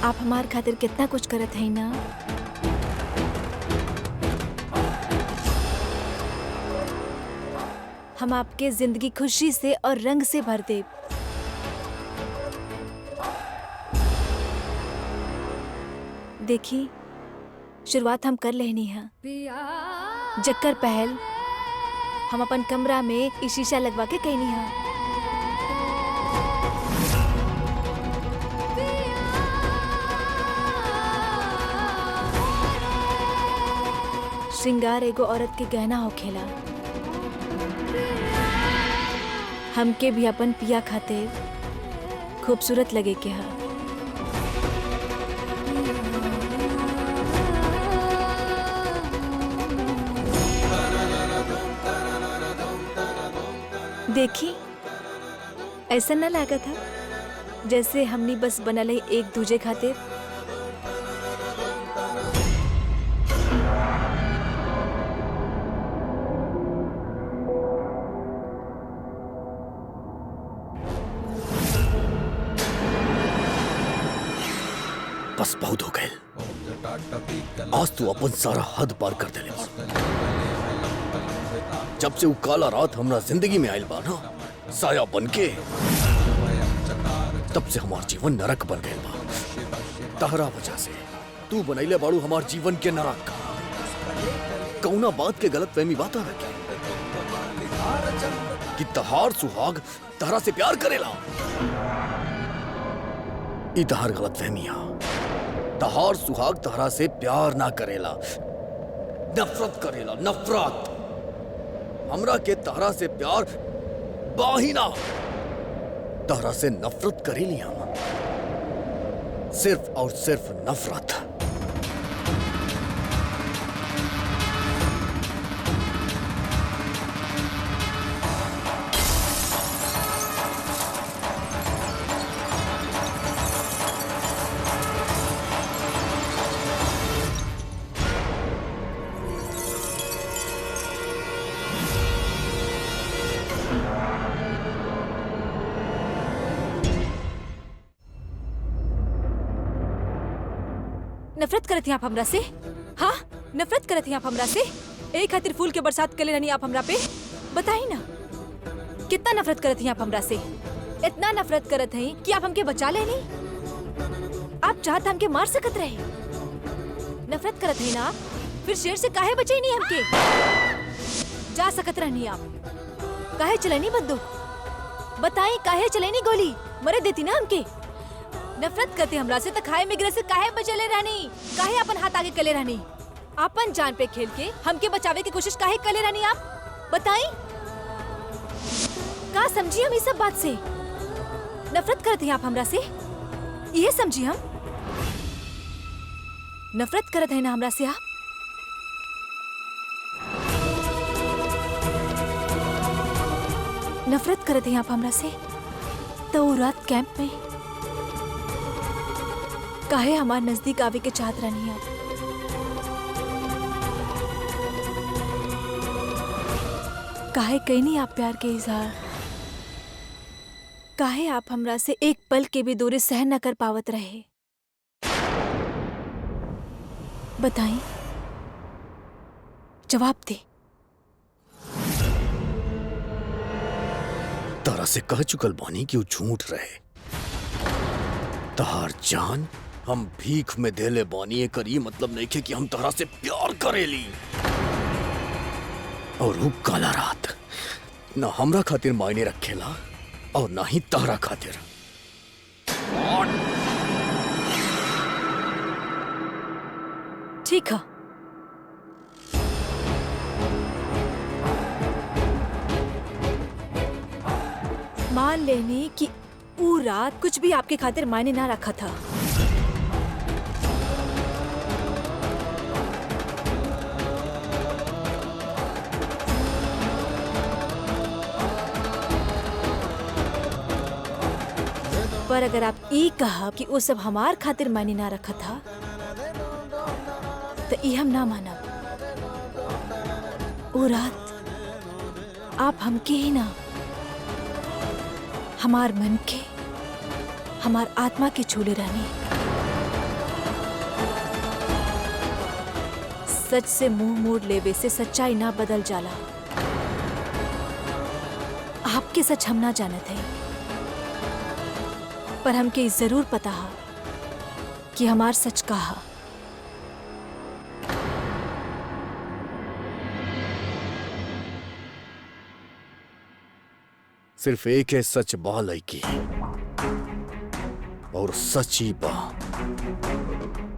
आप हमार खातिर कितना कुछ करत है ना। हम आपके जिंदगी खुशी से और रंग से भर दे। देखी, शुरुआत हम कर लेनी है। जक्कर पहल हम अपन कमरा में ई शीशा लगवा के कहनी है। श्रृंगार एगो औरत के गहना हो खेला। हमके भी अपन पिया खातिर खूबसूरत लगे के हा। देखी, ऐसा न लगा था जैसे हमनी बस बनल है एक दूजे खातिर। बस बहुत हो गए। आज तू अपन सारा हद पार कर देले बा। जब से वो काला रात हमरा जिंदगी में आयल बा ना, साया बन के, तब से हमार जीवन नरक बन गए बा। तहरा वजह से तू बनैले बाड़ू हमार जीवन के नरक। कौना बात के गलत फहमी बात आ रखे कि तहार सुहाग तहरा से प्यार करेला। ई तहार गलत फहमिया। तहार सुहाग तहरा से प्यार ना करेला, नफरत करेला, नफरत। हमरा के तहरा से प्यार बाहिना, तहरा से नफरत करेली हम। सिर्फ और सिर्फ नफरत। नफरत करत हैं आप हमरा से? हाँ, नफरत करत हैं आप हमरा से? एक खातिर फूल के बरसात कले रहनी आप हमरा पे? बताई ना, कितना नफरत करत हैं आप हमरा से? इतना नफरत करत हैं कि आप हमके बचा लेनी? आप चाहत हमके मार सकत रहे? नफरत करत हैं ना आप? फिर शेर से काहे बचाई नहीं हमके? जा सकत रहनी आप? काहे चलनी बंदूक? बताई काहे चलनी गोली? मरे देती ना हमके? नफरत करते हमरा से तो खाए में गिरे से काहे बचले रहनी? काहे अपन हाथ आगे कले रहनी? अपन जान पे खेल के हमके बचावे की कोशिश काहे कले रहनी आप? बताई का समझी हम इस सब बात से? नफरत करते हैं आप हमरा से? ये समझी हम? नफरत करत है ना हमरा से आप? नफरत करते हैं आप हमरा से? तो वो रात कैंप में काहे हमार नजदीक आवे के चाहत रहनी आप? काहे कहीं नहीं आप प्यार के इजहार? काहे आप हमरा से एक पल के भी दूरी सहन न कर पावत रहे? बताई, जवाब दे। तारा से कह चुकल बानी कि वो झूठ रहे। तहार जान हम भीख में देले बानी, एकर ई मतलब नहीं कि हम तहरा से प्यार करेली। और वो काला रात ना हमरा खातिर मायने रखेला और ना ही तहरा खातिर। ठीक है, मान लेनी कि वो रात कुछ भी आपके खातिर मायने ना रखा था। पर अगर आप ये कहा कि वो सब हमार खातिर मायने ना रखा था, तो ये हम ना मानब। वो रात आप हमके ही ना, हमार मन के, हमार आत्मा के छूले रहनी। सच से मुंह मोड़ लेवे से सच्चाई ना बदल जाला। आपके सच हम ना जानत है, पर हमके जरूर पता है कि हमार सच कहा। सिर्फ एक है सच बा लईकी, और सच ही बा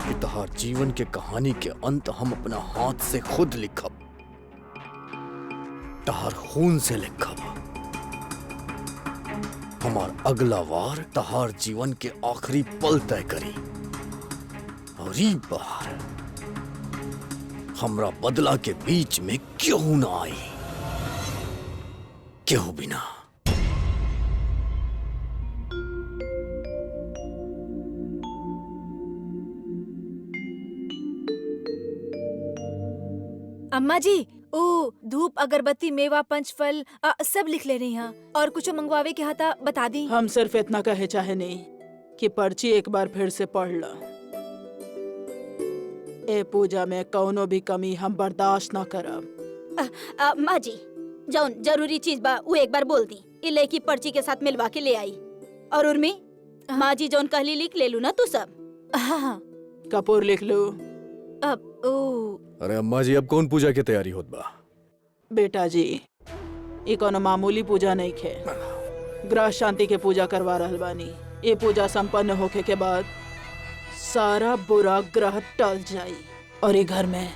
कि तहार जीवन के कहानी के अंत हम अपना हाथ से खुद लिखब, तहार खून से लिखब। हमार अगला वार तहार जीवन के आखिरी पल तय करी, और ई बार हमरा बदला के बीच में क्यों ना आई, क्यों बिना। अम्मा जी, ओ धूप अगरबत्ती मेवा पंचफल सब लिख ले रही हैं, और कुछ मंगवावे के हाथा बता दी। हम सिर्फ इतना कहे चाहे नहीं कि पर्ची एक बार फिर से पढ़ लो। ए पूजा में कौनो भी कमी हम बर्दाश्त ना करब। माँ जी जौन जरूरी चीज बा वो एक बार बोल दी। इले की पर्ची के साथ मिलवा के ले आई। और उर्मी माँ जी जौन कहली लिख ले लू ना तू सब। हाँ हाँ। कपूर लिख लो। अब ओ अरे अम्मा जी अब कौन पूजा की तैयारी होत बा? बेटा जी ये कोनो मामूली पूजा नहीं खे, ग्रह शांति के पूजा करवा रहल बानी। ये पूजा संपन्न होके के बाद सारा बुरा ग्रह टल जाई और ये घर में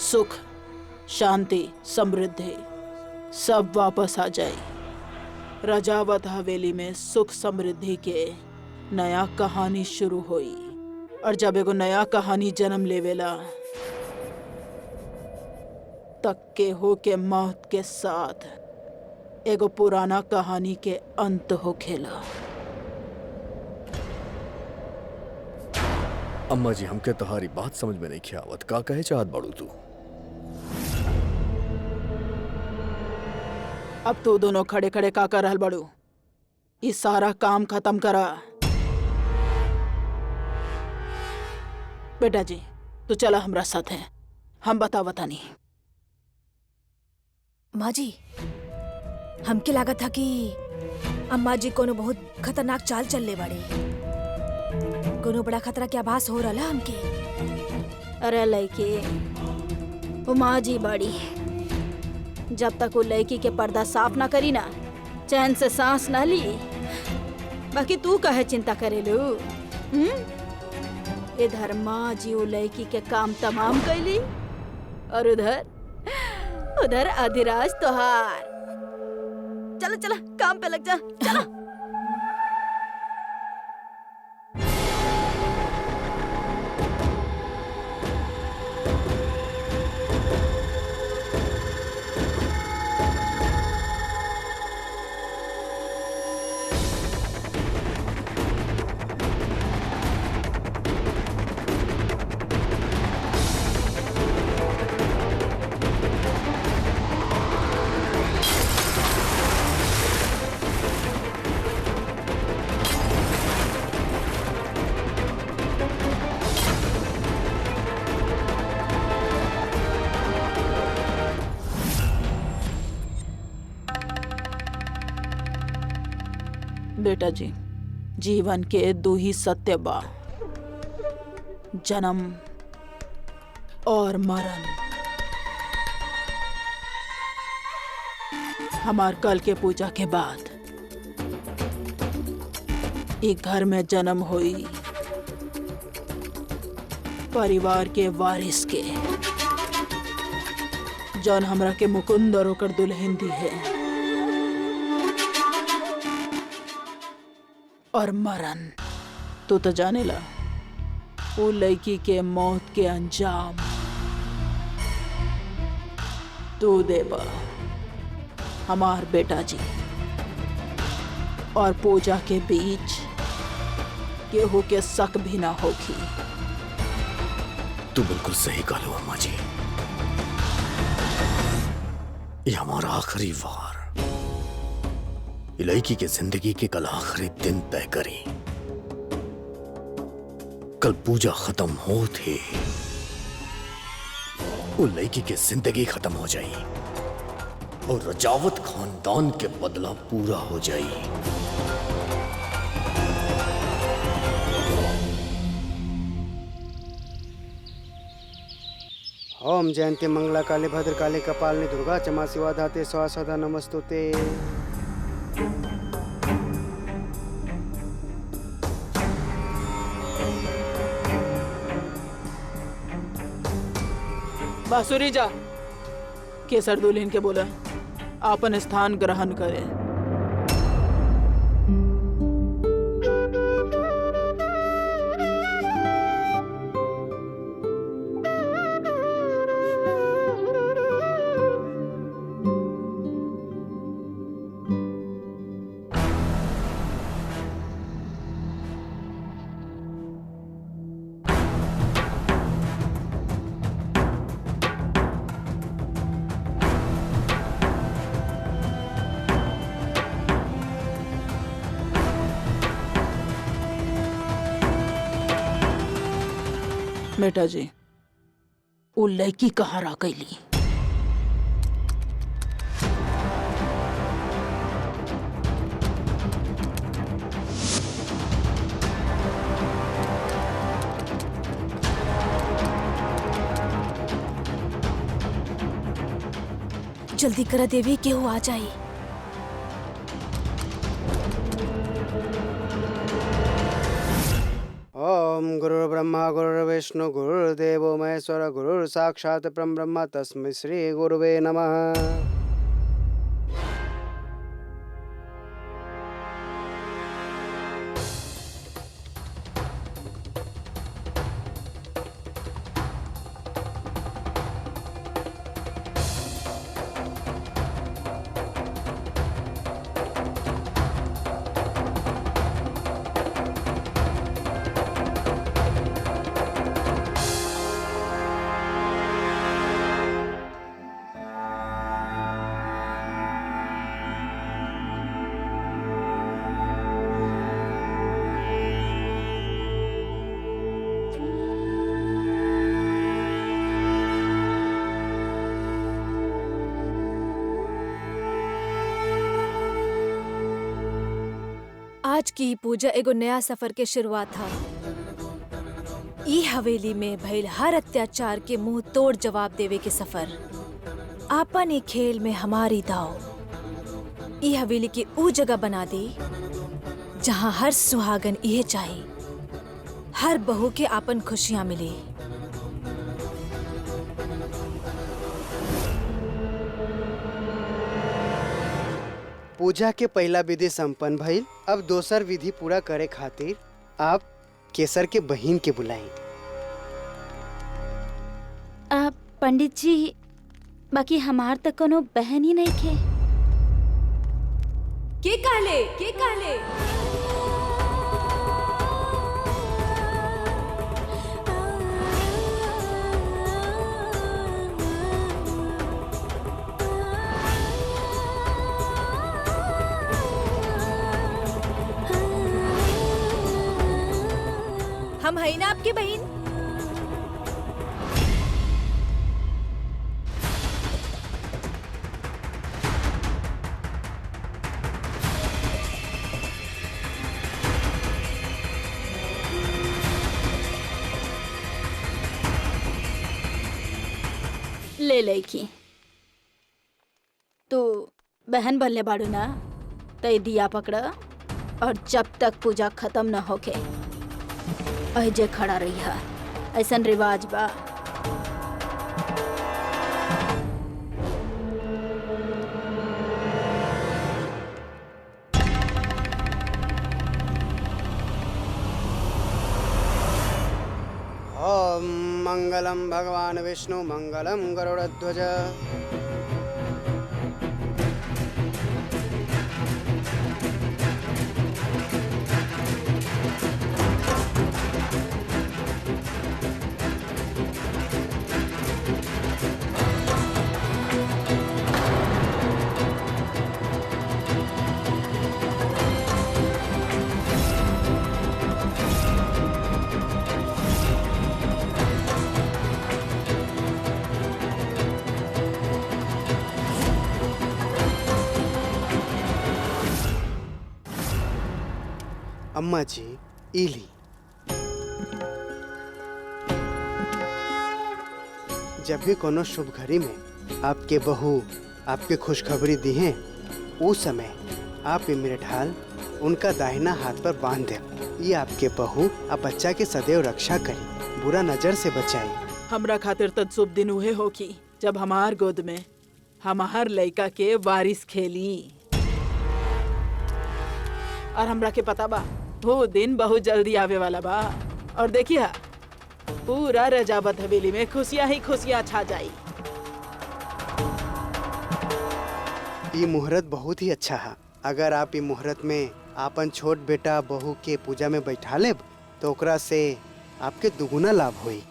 सुख शांति समृद्धि सब वापस आ जाई। रजावत हवेली में सुख समृद्धि के नया कहानी शुरू हुई। और जब एगो नया कहानी जन्म लेवेला तक के हो के मौत के साथ एगो पुराना कहानी के अंत हो खेला। अम्मा जी हमके तुम्हारी बात समझ में नहीं आवत। का कहे चाहत बाड़ू तू? अब तू दोनों खड़े खड़े का कर रहल बड़ू? ये सारा काम खत्म करा। बेटा जी तू चला हमरा साथ है, हम बतावता नहीं। माँ जी हमके लागत था कि अम्मा जी कोनो बहुत खतरनाक चाल चल ले बाड़ी। कोनो बड़ा खतरा के आभास हो रहा हमके। अरे लड़की वो माँ जी बड़ी, जब तक वो लड़की के पर्दा साफ ना करी ना चैन से सांस ना ली। बाकी तू काहे चिंता करेलू? इधर माँ जी वो लड़की के काम तमाम कैली और उधर अधिराज तोहार। चलो चलो काम पे लग जा चलो। बेटा जी जीवन के दो ही सत्य बा, जन्म और मरण। हमार कल के पूजा के बाद एक घर में जन्म हुई परिवार के वारिस के, जौन हमरा के मुकुंद और ओकर दुल्हन दी है। और मरण तो जाने ला वो लड़की के मौत के अंजाम तू देबा हमार बेटा जी। और पूजा के बीच केहू के शक भी ना होगी। तू बिल्कुल सही कहलो अम्मा जी। ये हमारा आखिरी वार। लड़की के जिंदगी के कल आखिरी दिन तय करी। कल पूजा खत्म हो थे वो लड़की की जिंदगी खत्म हो जाई और रजावत खानदान के बदला पूरा हो जाई। ओम जयंती मंगला काले भद्र काले कपालिनी दुर्गा क्षमा शिवा धाते स्वा सदा नमस्तुते। बांसुरी जा केसर दुल्हन के बोला आपन स्थान ग्रहण करे। बेटा जी वो लड़की कहाँ रह गईली? जल्दी करा देवी, केहू आ जाई। ओम गुरुर्ब्रह्मा गुरुर्विष्णु गुरुर्देवो महेश्वर गुरुर् साक्षात् परम ब्रह्म तस्मै श्री गुरुवे नमः। आज की पूजा एगो नया सफर के शुरुआत था। ई हवेली में भइल हर अत्याचार के मुंह तोड़ जवाब देवे के सफर। आपन ई खेल में हमारी दाव। ई हवेली की ऊ जगह बना दी जहां हर सुहागन ये चाहे, हर बहू के आपन खुशियां मिले। पूजा के पहला विधि संपन्न भइल। अब दोसर विधि पूरा करे खातिर आप केसर के बहिन के बुलाई। पंडित जी, बाकी हमार तक कोनो बहन ही नहीं थे। के कहले? के कहले? हम है ना आपकी बहन। ले लड़की, तू बहन बनले बाड़ू ना, तय दिया पकड़ और जब तक पूजा खत्म न होके अजे खड़ा रही है। ऐसन रिवाज बा। ओम मंगलम भगवान विष्णु मंगलम गरुड़ध्वज। अम्मा जी, इली जब भी कोनो शुभ घड़ी में आपके बहू आपके खुशखबरी दी है, उस समय आप ये मेरे ढाल उनका दाहिना हाथ पर बांध दे। ये आपके बहू अब बच्चा के सदैव रक्षा करी, बुरा नजर से बचाई। हमरा खातिर तो शुभ दिन हुए हो कि जब हमार गोद में हमार लड़का के वारिस खेली। और हमरा के पता बा वो दिन बहुत जल्दी आवे वाला बा। और देखिए पूरा रजावत हवेली में खुशियां ही खुशियां छा जाई। ये मुहूर्त बहुत ही अच्छा है। अगर आप ये मुहूर्त में आपन छोट बेटा बहू के पूजा में बैठा लेब तो ओकरा से आपके दुगुना लाभ होई।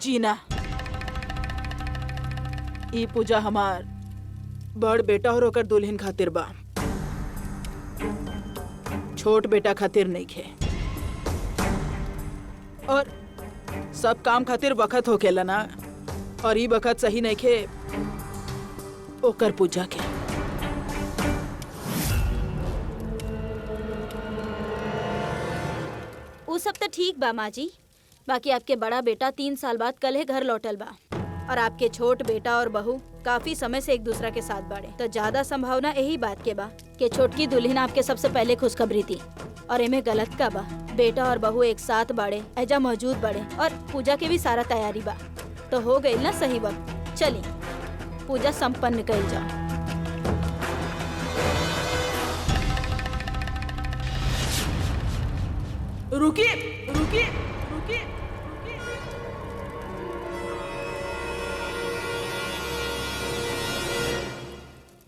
जीना, ई पूजा हमार बड़ बेटा और ओकर दुल्हन खातिर बा। छोट बेटा खातिर नहीं खे और सब काम खातिर वक्त होकेला ना, और ई वक्त सही नहीं खे ओकर पूजा के। वो सब तो ठीक बा माँ जी, बाकी आपके बड़ा बेटा 3 साल बाद कल है घर लौटल बा और आपके छोट बेटा और बहू काफी समय से एक दूसरा के साथ बाड़े, तो ज्यादा संभावना यही बात के बा कि छोटकी दुल्हन आपके सबसे पहले खुशखबरी थी। और एमे गलत का बा, बेटा और बहू एक साथ बाड़े, एजा मौजूद बाड़े और पूजा के भी सारा तैयारी बा, तो हो गई ना सही वक्त। चली पूजा संपन्न कइल जाओ। रुकिए रुकिए रुकिए।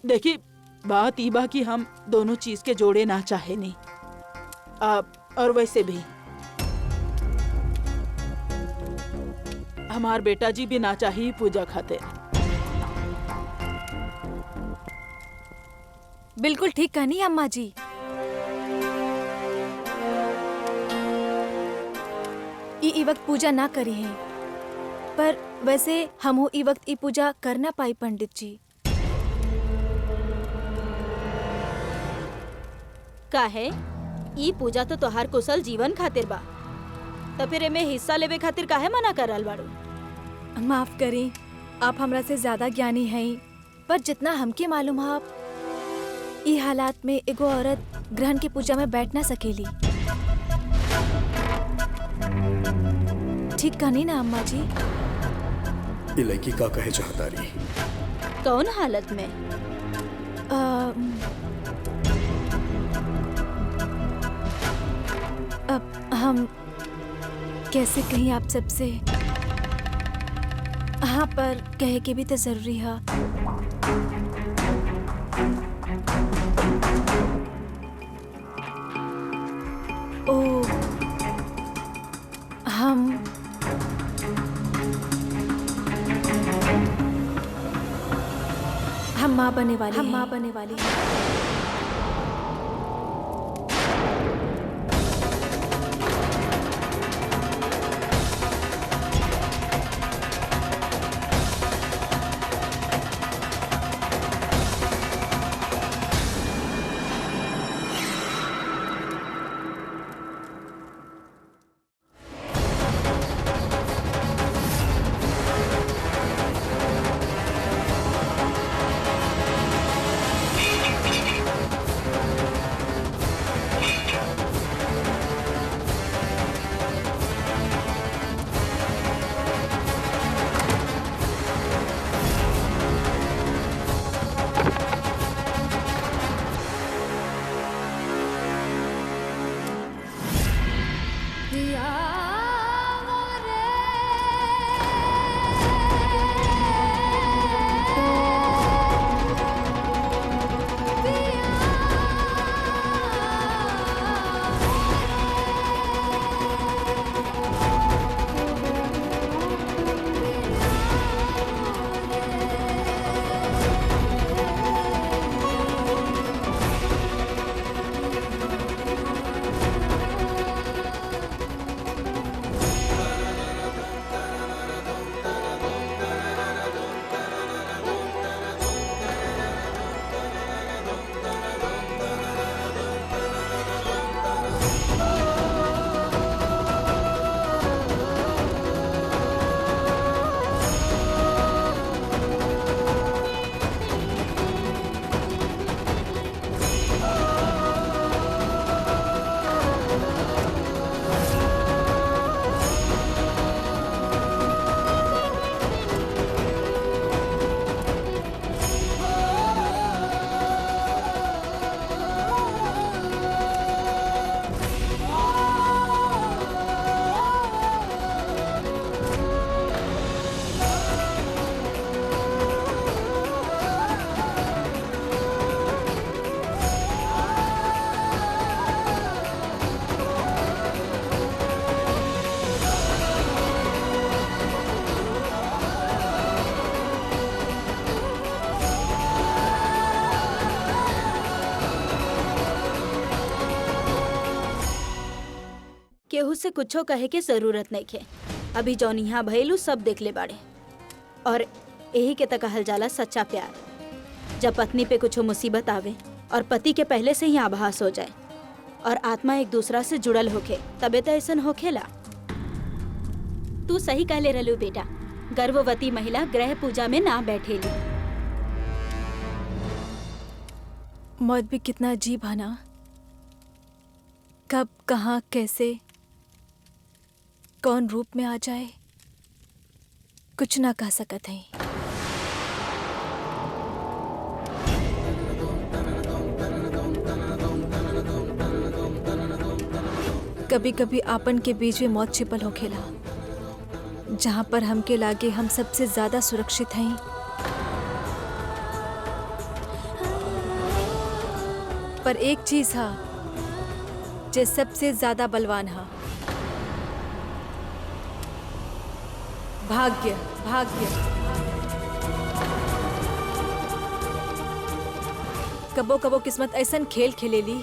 देखिए बात ई बा कि हम दोनों चीज के जोड़े ना चाहे नहीं, और वैसे भी हमार बेटा जी भी ना चाहिए पूजा खातिर। बिल्कुल ठीक कहनी अम्मा जी। ई वक्त पूजा ना करी है, पर वैसे हम ई वक्त ई पूजा कर ना पाई पंडित जी। का है ई पूजा तो तोहार कुशल जीवन खातिर बा, तो फिर एमे हिस्सा लेवे खातिर काहे मना करल बाड़ू? माफ करी, आप हमरा से ज्यादा ज्ञानी हैं, पर जितना हमके मालूम है ई हालात में एगो औरत ग्रहण की पूजा में बैठ ना सकेली। ठीक कहनी ना अम्मा जी? ये लड़की का कहे चाहता रही? कौन हालत में? अब हम कैसे कहीं आप सबसे? हाँ, पर कहे के भी तो जरूरी है। ओ, हम माँ बने वाली हैं। केहू से कुछो कहे के जरूरत नहीं खे। अभी जौन यहाँ भइलू सब देख ले बाड़े। और यही के त कहल जाला सच्चा प्यार। जब पत्नी पे कुछ मुसीबत आवे और पति के पहले से ही आभास हो जाए और आत्मा एक दूसरा से जुड़ल होके, तबे तो ऐसन होखेला। तू सही कहले रहलू बेटा, गर्भवती महिला ग्रह पूजा में ना बैठेली। मौत भी कितना अजीब है ना, कब कहाँ कैसे कौन रूप में आ जाए कुछ ना कह सकत है। कभी कभी आपन के बीच में मौत छिपल होखेला, जहाँ पर हमके लागे हम सबसे ज्यादा सुरक्षित हैं। पर एक चीज है जे सबसे ज्यादा बलवान है, भाग्य। भाग्य कबो कबो किस्मत ऐसन खेल खेलेली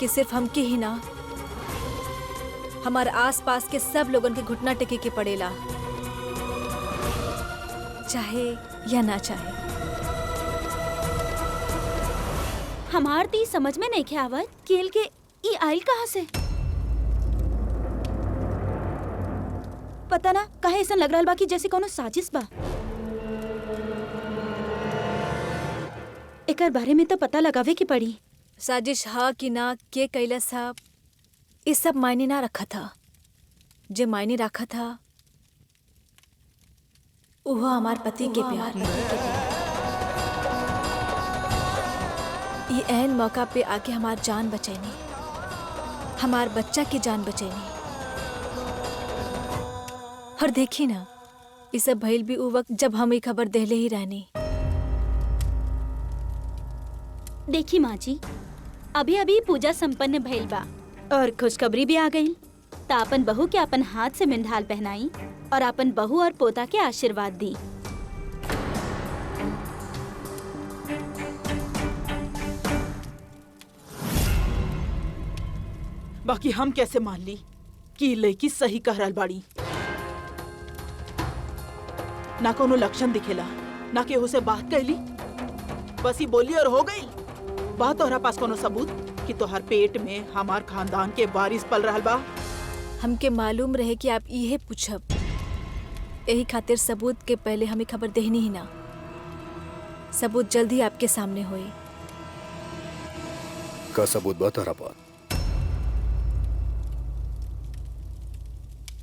कि सिर्फ हमके ही ना, हमारे आसपास के सब लोगन के घुटना टेके के पड़ेला, चाहे या ना चाहे। हमार ती समझ में नहीं खे आवत केल के ई आइल कहाँ से। पता ना काहे ऐसा लग रहा बा कि जैसे कोनो साजिश बा। एकर बारे में तो पता लगावे की पड़ी। साजिश हा कि ना, के कैला साहब, ये सब मायने ना रखा था। जे मायने रखा था वो हमार पति के प्यार। ये ऐन मौका पे आके हमार जान बचैनी, हमार बच्चा की जान बचैनी। और देखी ना, ये सब भइल भी उ वक्त जब हम ये खबर देले ही रहनी। देखी माँ जी, अभी अभी पूजा संपन्न भइल बा और खुशखबरी भी आ गई। त अपन बहू के अपन हाथ से मिंढाल पहनाई और अपन बहू और पोता के आशीर्वाद दी। बाकी हम कैसे मान ली कि लड़की सही कह रहल बाड़ी। ना कोनो लक्षण दिखेला, ना केहू से बात कैली, बस ही बोली और हो गई। बात तोहरा पास कोनो सबूत कि तोहर पेट में हमार खानदान के वारिस पल रहल बा? हमके मालूम रहे कि आप इहे पूछब, यही खातिर सबूत के पहले हमें खबर देनी ही ना। सबूत जल्द ही आपके सामने होई। का सबूत बा तोहरा पास?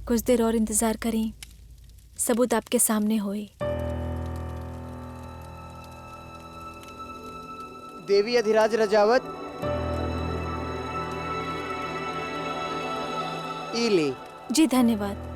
कुछ देर और इंतजार करें, सबूत आपके सामने होई। देवी अधिराज रजावत, ई ले। जी धन्यवाद।